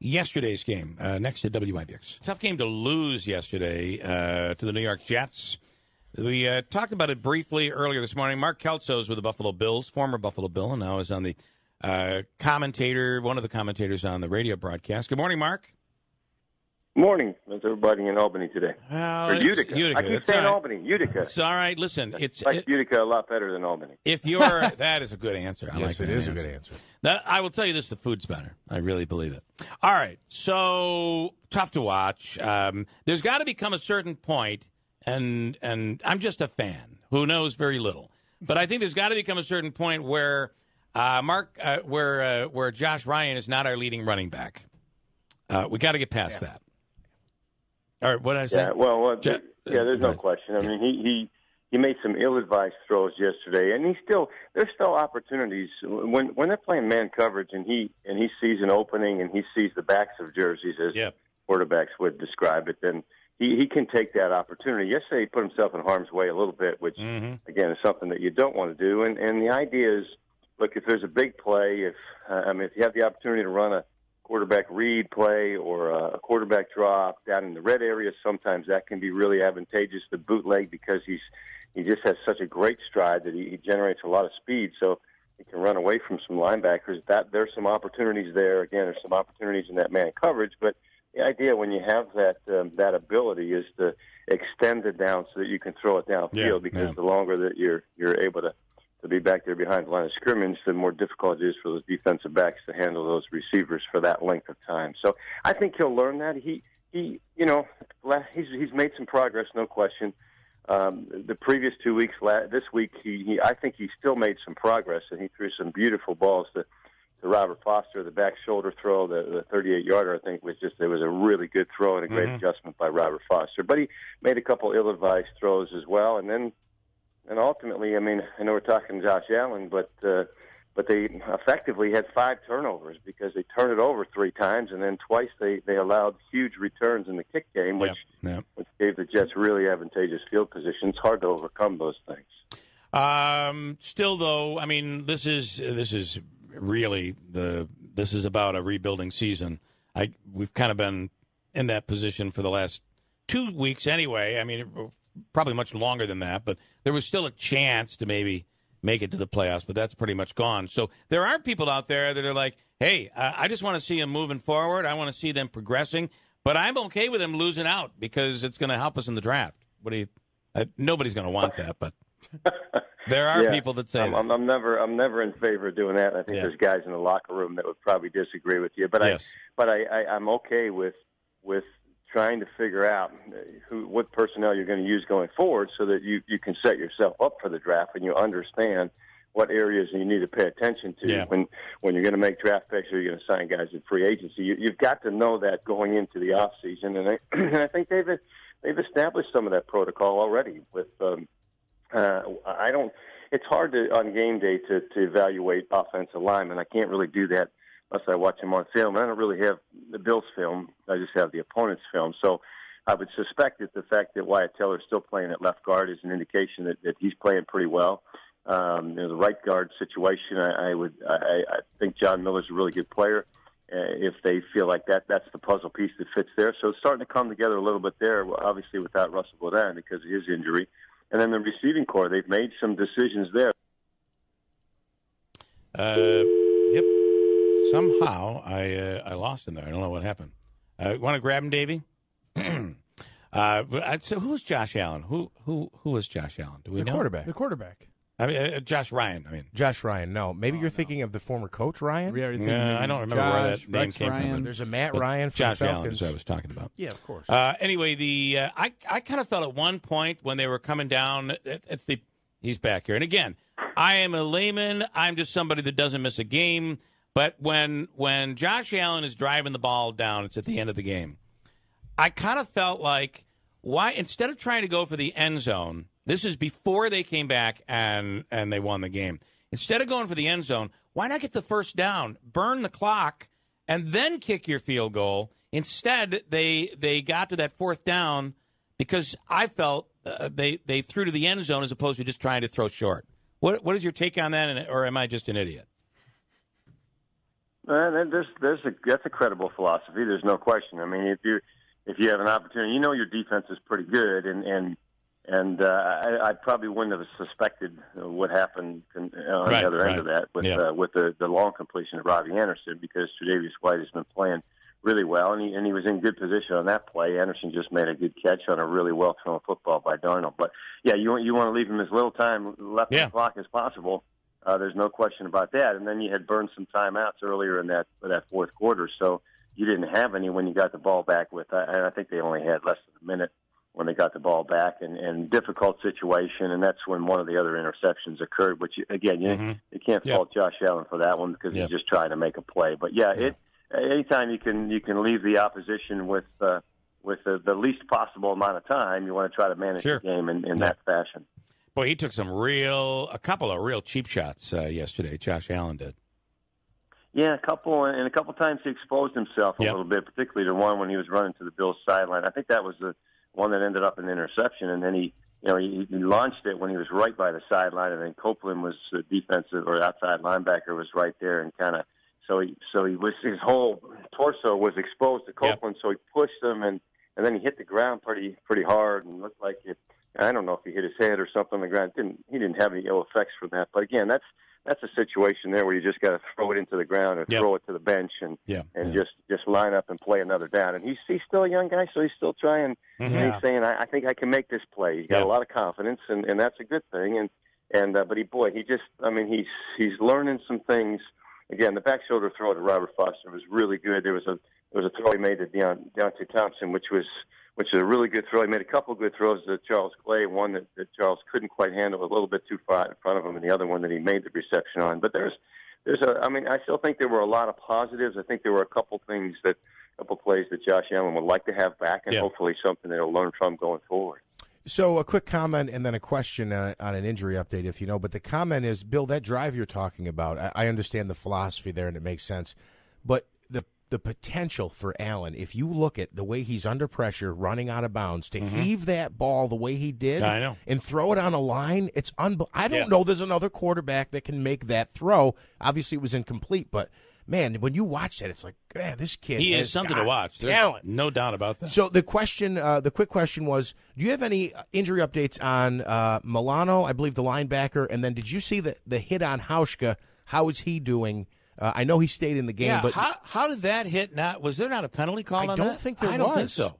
yesterday's game next to WIBX. Tough game to lose yesterday to the New York Jets. We talked about it briefly earlier this morning. Mark Kelso is with the Buffalo Bills, former Buffalo Bill, and now is on the one of the commentators on the radio broadcast. Good morning, Mark. Morning. How's everybody in Albany today? Or Utica. I keep saying Albany. Utica. It's all right. Listen, Utica a lot better than Albany. That is a good answer. I yes, like it is answer. a good answer. I will tell you this: the food's better. I really believe it. All right. So tough to watch. There's got to become a certain point, and I'm just a fan who knows very little, but I think there's got to become a certain point where where Josh Ryan is not our leading running back. We got to get past that. All right, what did I say? Yeah, well, there's no question. I mean, he made some ill-advised throws yesterday, and there's still opportunities when they're playing man coverage, and he sees an opening and he sees the backs of jerseys as quarterbacks would describe it. Then he can take that opportunity. Yesterday, he put himself in harm's way a little bit, which again is something that you don't want to do. And the idea is, look, if there's a big play, if you have the opportunity to run a quarterback read play or a quarterback drop down in the red area, sometimes that can be really advantageous. The bootleg, because he just has such a great stride that he generates a lot of speed, so he can run away from some linebackers. There's some opportunities there. Again, there's some opportunities in that man coverage, but the idea when you have that ability is to extend it down so that you can throw it downfield, because the longer that you're able to be back there behind the line of scrimmage, the more difficult it is for those defensive backs to handle those receivers for that length of time. So I think he'll learn that. He's made some progress, no question. The previous 2 weeks, this week, I think he still made some progress, and he threw some beautiful balls to Robert Foster. The back shoulder throw, the 38-yarder, I think it was a really good throw and a great adjustment by Robert Foster. But he made a couple ill-advised throws as well, and ultimately, I mean, I know we're talking Josh Allen, but they effectively had 5 turnovers because they turned it over 3 times, and then twice they allowed huge returns in the kick game, which gave the Jets really advantageous field position. It's hard to overcome those things. Still, though, I mean, this is really this is about a rebuilding season. We've kind of been in that position for the last 2 weeks anyway. I mean, probably much longer than that, but there was still a chance to maybe make it to the playoffs, but that's pretty much gone. So there are people out there that are like, hey, I just want to see them moving forward. I want to see them progressing, but I'm okay with them losing out because it's going to help us in the draft. Nobody's going to want that, but there are people that say that. I'm never in favor of doing that. I think there's guys in the locker room that would probably disagree with you, but I'm okay with trying to figure out what personnel you're going to use going forward so that you can set yourself up for the draft and you understand what areas you need to pay attention to when you're going to make draft picks or you're going to sign guys in free agency. You've got to know that going into the off season, and I think they've established some of that protocol already. With it's hard on game day to evaluate offensive linemen. I can't really do that unless I watch them on film. I don't really have the Bills film. I just have the opponent's film. So I would suspect that the fact that Wyatt Taylor is still playing at left guard is an indication that he's playing pretty well. The right guard situation, I think John Miller's a really good player. If they feel like that's the puzzle piece that fits there. So it's starting to come together a little bit there, obviously without Russell Godin because of his injury. And then the receiving core, they've made some decisions there. Yep. Somehow I lost him there. I don't know what happened. Want to grab him, Davey? So who's Josh Allen? Who is Josh Allen? Do we know? The quarterback. I mean, Josh Ryan. Josh Ryan. No, maybe you're thinking of the former coach Ryan. I don't remember where that name came from. There's a Matt Ryan from Josh the Allen Falcons. is what I was talking about. Yeah, of course. Anyway, I kind of felt at one point when they were coming down at the he's back here, and again, I am a layman. I'm just somebody that doesn't miss a game. But when Josh Allen is driving the ball down, it's at the end of the game. I kind of felt like why instead of trying to go for the end zone. This is before they came back and they won the game. Instead of going for the end zone, why not get the first down, burn the clock, and then kick your field goal? Instead, they got to that fourth down because I felt they threw to the end zone as opposed to just trying to throw short. What is your take on that, or am I just an idiot? That's a credible philosophy. There's no question. I mean, if you have an opportunity, your defense is pretty good, and I probably wouldn't have suspected what happened on the other end of that with the long completion of Robbie Anderson because Tre'Davious White has been playing really well, and he was in good position on that play. Anderson just made a good catch on a really well-thrown football by Darnold. But, you want to leave him as little time left on the clock as possible. There's no question about that. And then you had burned some timeouts earlier in that fourth quarter, so you didn't have any when you got the ball back with and I think they only had less than a minute when they got the ball back, and difficult situation, and that's when one of the other interceptions occurred, which, again, you can't fault Josh Allen for that one because he's just trying to make a play. But, anytime you can leave the opposition with the least possible amount of time, you want to try to manage the game in that fashion. Boy, he took a couple of real cheap shots yesterday, Josh Allen did. Yeah, a couple times he exposed himself a little bit, particularly the one when he was running to the Bills' sideline. I think that was the one that ended up in an interception, and then he launched it when he was right by the sideline, and then Copeland was the defensive or outside linebacker was right there, and kind of so he was his whole torso was exposed to Copeland, so he pushed him, and then he hit the ground pretty hard, and looked like it. I don't know if he hit his head or something on the ground. He didn't have any ill effects from that, but again, that's a situation there where you just got to throw it into the ground or throw it to the bench and just line up and play another down. And he's still a young guy, so he's still trying. And he's saying, I think I can make this play. He's got a lot of confidence, and that's a good thing. But he's learning some things. Again, the back shoulder throw to Robert Foster was really good. There was a throw he made to Deontay Thompson, which is a really good throw. He made a couple of good throws to Charles Clay, one that Charles couldn't quite handle, a little bit too far in front of him, and the other one that he made the reception on. But I still think there were a lot of positives. I think there were a couple plays that Josh Allen would like to have back, and hopefully something that he'll learn from going forward. So a quick comment and then a question on an injury update, if you know. But the comment is, Bill, that drive you're talking about, I understand the philosophy there, and it makes sense. But the potential for Allen, if you look at the way he's under pressure, running out of bounds, to heave that ball the way he did and throw it on a line, it's unbelievable. I don't know there's another quarterback that can make that throw. Obviously, it was incomplete, but, man, when you watch that, it's like, man, this kid is something to watch. Talent. There's no doubt about that. So the quick question was, do you have any injury updates on Milano, I believe the linebacker, and then did you see the hit on Hauschka? How is he doing? I know he stayed in the game, but how did that hit? Was there not a penalty call on that? I don't think there was. I don't think so.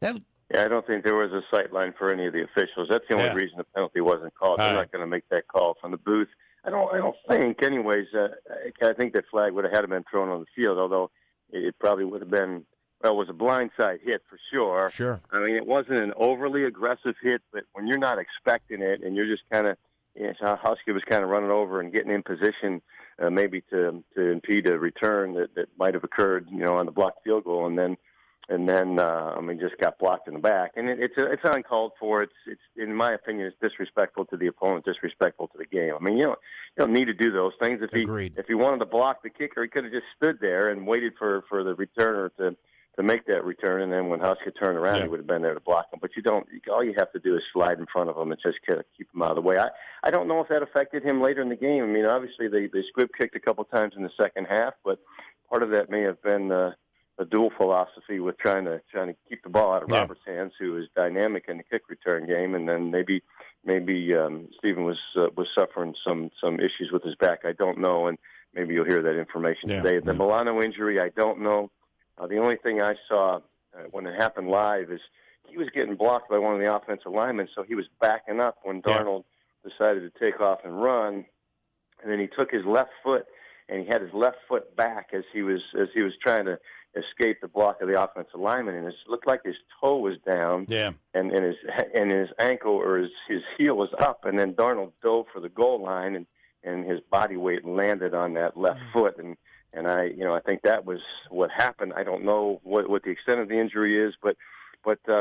I don't think there was a sight line for any of the officials. That's the only reason the penalty wasn't called. They're not going to make that call from the booth. I don't think. Anyways, I think that flag would have had to been thrown on the field. Although it probably would have been. Well, it was a blindside hit for sure. Sure. I mean, it wasn't an overly aggressive hit, but when you're not expecting it and you're just kind of Husky was kind of running over and getting in position, maybe to impede a return that might have occurred, on the blocked field goal, and then just got blocked in the back, and it's uncalled for. It's in my opinion, it's disrespectful to the opponent, disrespectful to the game. I mean, you don't need to do those things. If he wanted to block the kicker, he could have just stood there and waited for the returner to make that return, and then when Husky turned around, he would have been there to block him. But you don't. All you have to do is slide in front of him and just kind of keep him out of the way. I don't know if that affected him later in the game. I mean, obviously they squib kicked a couple times in the second half, but part of that may have been a dual philosophy with trying to keep the ball out of Robert's hands, who is dynamic in the kick return game, and then maybe Stephen was suffering some issues with his back. I don't know, and maybe you'll hear that information today. The Milano injury, I don't know. The only thing I saw when it happened live is he was getting blocked by one of the offensive linemen, so he was backing up when Darnold decided to take off and run, and then he took his left foot and he had his left foot back as he was trying to escape the block of the offensive lineman, and it looked like his toe was down, and his ankle or his heel was up, and then Darnold dove for the goal line, and his body weight landed on that left foot, and I think that was what happened. I don't know what the extent of the injury is, but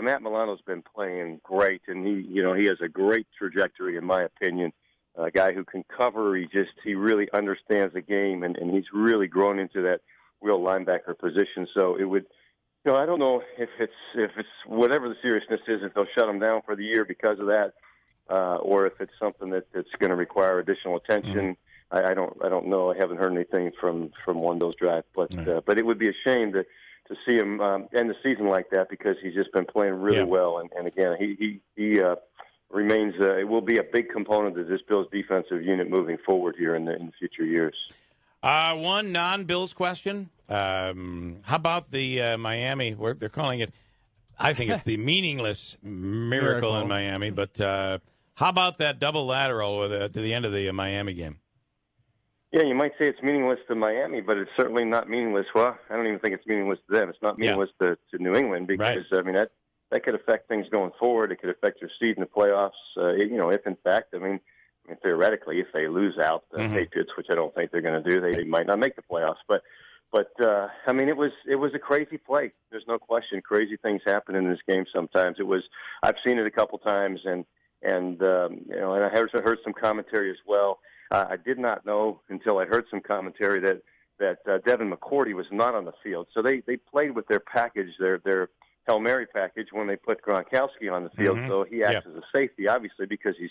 Matt Milano's been playing great, and he has a great trajectory in my opinion. A guy who can cover. He really understands the game, and he's really grown into that real linebacker position. So it would, I don't know if it's whatever the seriousness is, if they'll shut him down for the year because of that, or if it's something that's going to require additional attention. I don't know. I haven't heard anything from one of those drives, but it would be a shame to see him end the season like that, because he's just been playing really well, and again he remains. It will be a big component of this Bills defensive unit moving forward here in the future years. One non-Bills question. How about the Miami? They're calling it, I think it's the meaningless miracle in Miami. But how about that double lateral to the end of the Miami game? Yeah, you might say it's meaningless to Miami, but it's certainly not meaningless. Well, I don't even think it's meaningless to them. It's not meaningless to New England, because I mean that could affect things going forward. It could affect your seed in the playoffs. If in fact, theoretically, if they lose out the Patriots, which I don't think they're going to do, they might not make the playoffs. But it was a crazy play. There's no question. Crazy things happen in this game sometimes. I've seen it a couple times, and I heard some commentary as well. I did not know until I heard some commentary that Devin McCourty was not on the field. So they played with their package, their Hail Mary package, when they put Gronkowski on the field. So he acts as a safety, obviously, because he's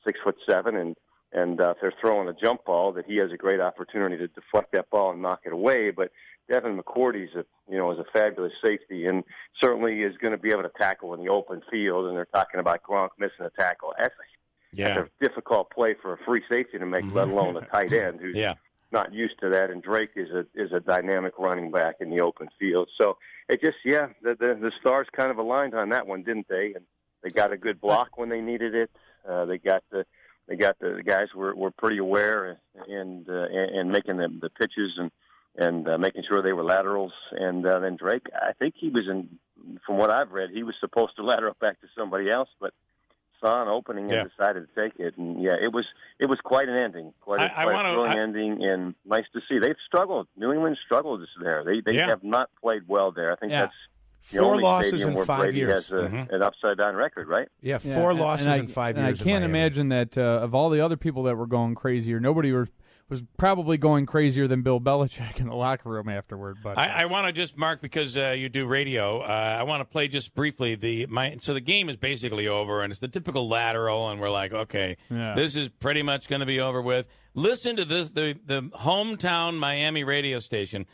6'7", and if they're throwing a jump ball, that he has a great opportunity to deflect that ball and knock it away. But Devin McCourty is a fabulous safety, and certainly is going to be able to tackle in the open field. And they're talking about Gronk missing a tackle. That's a difficult play for a free safety to make, let alone a tight end who's not used to that. And Drake is a dynamic running back in the open field. So it just the stars kind of aligned on that one, didn't they? And they got a good block when they needed it. They got the guys were pretty aware and making the pitches and making sure they were laterals. And then Drake, I think he was from what I've read, he was supposed to lateral back to somebody else, but saw an opening and decided to take it. And it was quite an ending, quite a thrilling ending, and nice to see. They've struggled. New England struggled there. They have not played well there. I think that's 4 losses in 5 Brady years. Has an upside down record, right? Yeah, 4 losses in 5 years. I can't imagine that of all the other people that were going crazier, nobody was probably going crazier than Bill Belichick in the locker room afterward. But I want to just, Mark, because you do radio, I want to play just briefly so the game is basically over, and it's the typical lateral, and we're like, okay, this is pretty much going to be over with. Listen to this, the hometown Miami radio station.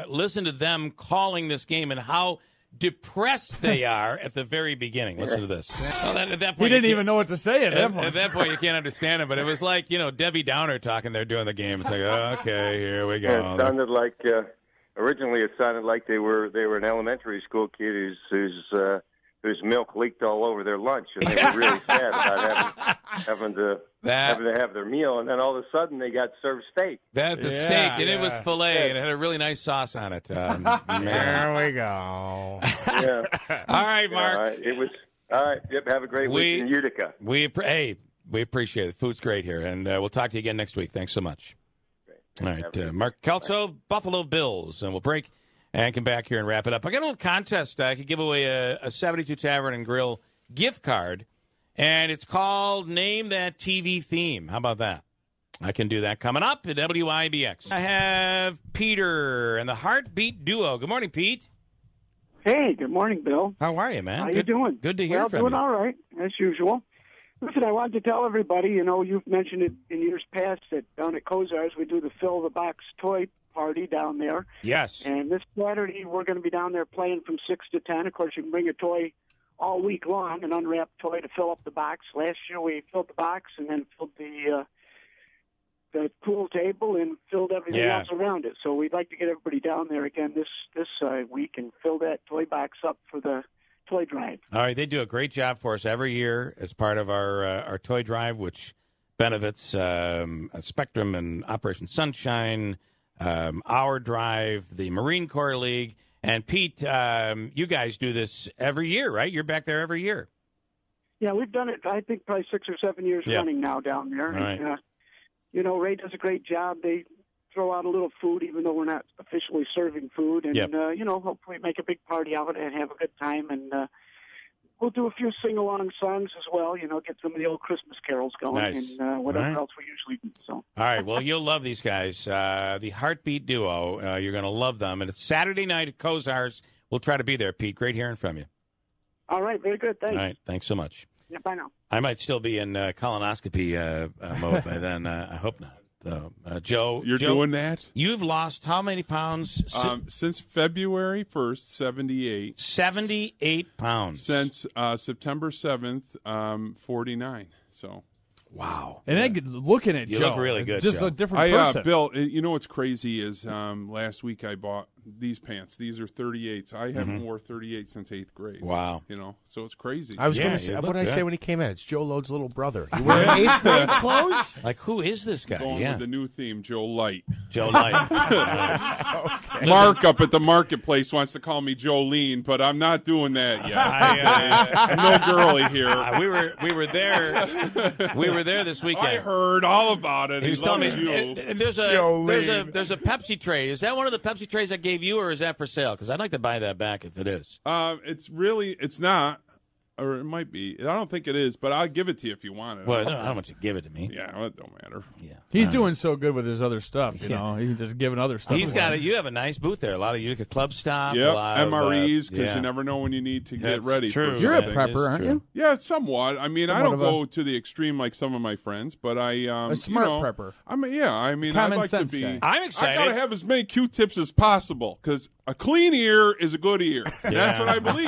Listen to them calling this game and how depressed they are at the very beginning. Listen to this. Well, at that point, he didn't even know what to say at that point. At that point, you can't understand it, but it was like, Debbie Downer talking there during the game. It's like, okay, here we go. Yeah, it sounded like, originally it sounded like they were an elementary school kid whose milk leaked all over their lunch, and they were really sad about having to have their meal, and then all of a sudden they got served steak. That's the steak, and it was filet, and it had a really nice sauce on it. There we go. Yeah. All right, Mark. It was all right. Yep. Have a great week in Utica. Hey, We appreciate it. Food's great here, and we'll talk to you again next week. Thanks so much. All right, Mark Kelso, Buffalo Bills, and we'll break and come back here and wrap it up. I got a little contest. I could give away a 72 Tavern and Grill gift card, and it's called Name That TV Theme. How about that? I can do that coming up at WIBX. I have Peter and the Heartbeat Duo. Good morning, Pete. Hey, good morning, Bill. How are you, man? How you doing? Good to hear from you. Doing all right, as usual. Listen, I wanted to tell everybody, you've mentioned it in years past that down at Kozar's we do the Fill the Box toy party down there. Yes. And this Saturday we're going to be down there playing from 6 to 10. Of course, you can bring a toy all week long, an unwrapped toy to fill up the box. Last year we filled the box and then filled the pool table and filled everything else around it. So we'd like to get everybody down there again this week and fill that toy box up for the toy drive. All right, they do a great job for us every year as part of our toy drive, which benefits Spectrum and Operation Sunshine, our drive, the Marine Corps League. And Pete, you guys do this every year, right? You're back there every year. Yeah, we've done it, I think, probably 6 or 7 years running now down there. All right. And, Ray does a great job. They throw out a little food, even though we're not officially serving food. And, hopefully make a big party out and have a good time. And we'll do a few sing-along songs as well, get some of the old Christmas carols going and whatever else we usually do. So. All right, well, you'll love these guys. The Heartbeat Duo, you're going to love them. And it's Saturday night at Kozar's. We'll try to be there, Pete. Great hearing from you. All right, very good. Thanks. All right, thanks so much. Yeah, bye now. I might still be in colonoscopy mode by then. I hope not. Joe, You're doing that? You've lost how many pounds? Since February 1st, 78. 78 pounds. Since September 7th, 49. So. Wow. And looking at you Joe, look really good. Just Joe. a different person. Bill, what's crazy is last week I bought these pants. These are 38s. I haven't wore 38 since 8th grade. Wow. So it's crazy. I was going to say, what did I say when he came in? It's Joe Lode's little brother. You wearing 8th grade clothes? Like, who is this guy? Going with the new theme, Joe Light. Joe Light. Okay. Mark up at the marketplace wants to call me Jolene, but I'm not doing that yet. No girly here. We were there. We were there this weekend. I heard all about it. He was telling me there's a Pepsi tray. Is that one of the Pepsi trays I gave you, or is that for sale? Because I'd like to buy that back if it is. It's not. Or it might be. I don't think it is, but I'll give it to you if you want it. Well, I don't want you to give it to me. Yeah, well, it don't matter. Yeah, he's doing so good with his other stuff. He's just giving other stuff. He's got it. You have a nice booth there. A lot of Utica Club stuff. Yeah, MREs because you never know when you need to get ready. True. You're a prepper, aren't you? Yeah, somewhat. I mean, I don't go to the extreme like some of my friends, but I a smart prepper. I mean, I'd like to be. Guy. I'm excited. I gotta have as many Q-tips as possible because a clean ear is a good ear. That's what I believe.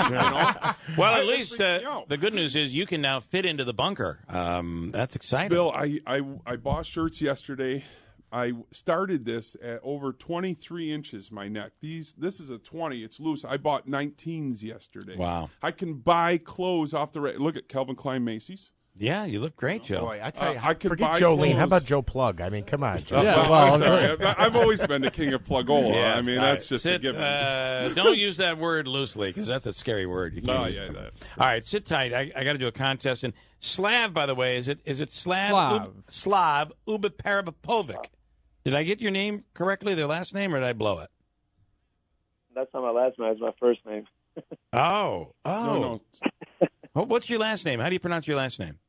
Well, at least the good news is you can now fit into the bunker. That's exciting. Bill, I bought shirts yesterday. I started this at over 23 inches, my neck. This is a 20. It's loose. I bought 19s yesterday. Wow. I can buy clothes off the – look at Calvin Klein Macy's. Yeah, you look great, Joe. Boy, I tell you, I could forget buy Jolene. clothes. How about Joe Plug? I mean, come on, Joe. I'm sorry. I've always been the king of Plugola. Yes, I mean, that's just a given. Don't use that word loosely because that's a scary word. You can't use it. All right, sit tight. I got to do a contest. And Slav, by the way, is it Slav? Slav Ubiparapovic. Did I get your name correctly, their last name, or did I blow it? That's not my last name. It's my first name. Oh. No. What's your last name? How do you pronounce your last name?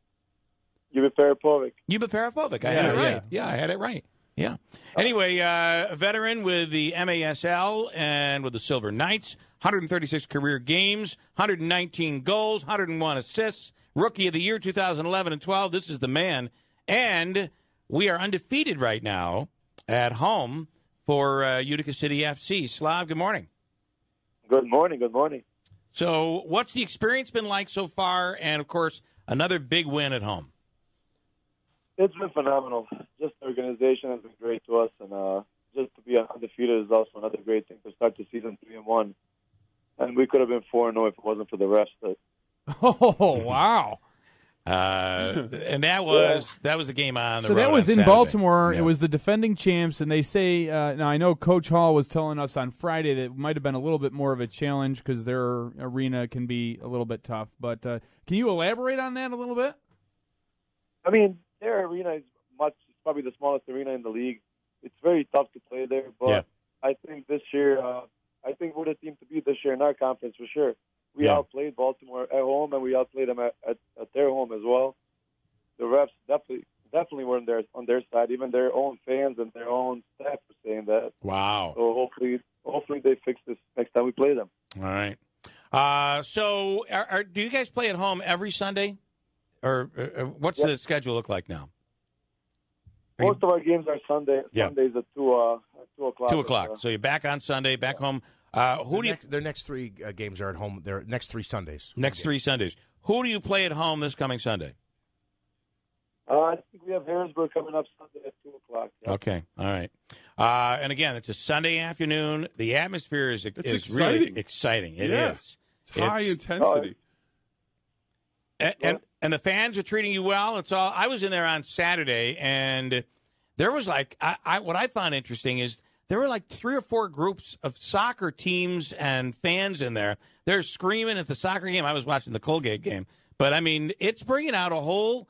Ubiparapovic. Ubiparapovic. I had it right. Yeah, I had it right. Yeah. Anyway, a veteran with the MASL and with the Silver Knights, 136 career games, 119 goals, 101 assists, Rookie of the Year 2011 and 12. This is the man. And we are undefeated right now at home for Utica City FC. Slav, good morning. Good morning. Good morning. So what's the experience been like so far? And, of course, another big win at home. It's been phenomenal. Just the organization has been great to us, and just to be undefeated is also another great thing to start the season 3-1. And we could have been 4-0 if it wasn't for the refs. Oh, wow. And that was the game on the road. So that was in Saturday. Baltimore. Yeah. It was the defending champs, and they say now I know Coach Hall was telling us on Friday that it might have been a little bit more of a challenge because their arena can be a little bit tough. But can you elaborate on that a little bit? I mean, their arena is probably the smallest arena in the league. It's very tough to play there, but I think this year, I think we're the team to beat this year in our conference for sure. We outplayed Baltimore at home, and we outplayed them at their home as well. The refs definitely were on their side. Even their own fans and their own staff were saying that. Wow. So hopefully they fix this next time we play them. All right. So do you guys play at home every Sunday? Or what's the schedule look like now? Most of our games are Sundays at 2 o'clock. 2 o'clock. So you're back on Sunday, back home. Their next three games are at home. Their next 3 Sundays. Next 3 Sundays. Who do you play at home this coming Sunday? I think we have Harrisburg coming up Sunday at 2 o'clock. Yeah. Okay. All right. And again, it's a Sunday afternoon. The atmosphere is exciting. Really exciting. It is. It's high intensity. And the fans are treating you well. It's all. I was in there on Saturday, and there was like what I found interesting is there were like 3 or 4 groups of soccer teams and fans in there. They're screaming at the soccer game. I was watching the Colgate game, but I mean, it's bringing out a whole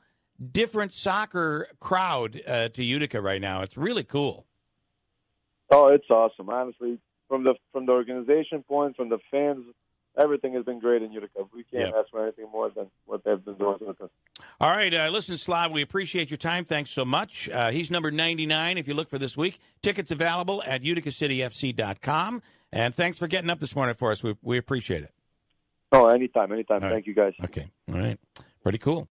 different soccer crowd to Utica right now. It's really cool. Oh, it's awesome. Honestly, from the organization point, from the fans. Everything has been great in Utica. We can't ask for anything more than what they've been doing with us. All right. Listen, Slav, we appreciate your time. Thanks so much. He's number 99 if you look for this week. Tickets available at uticacityfc.com. And thanks for getting up this morning for us. We appreciate it. Oh, anytime. All Thank you, guys. Okay. All right. Pretty cool.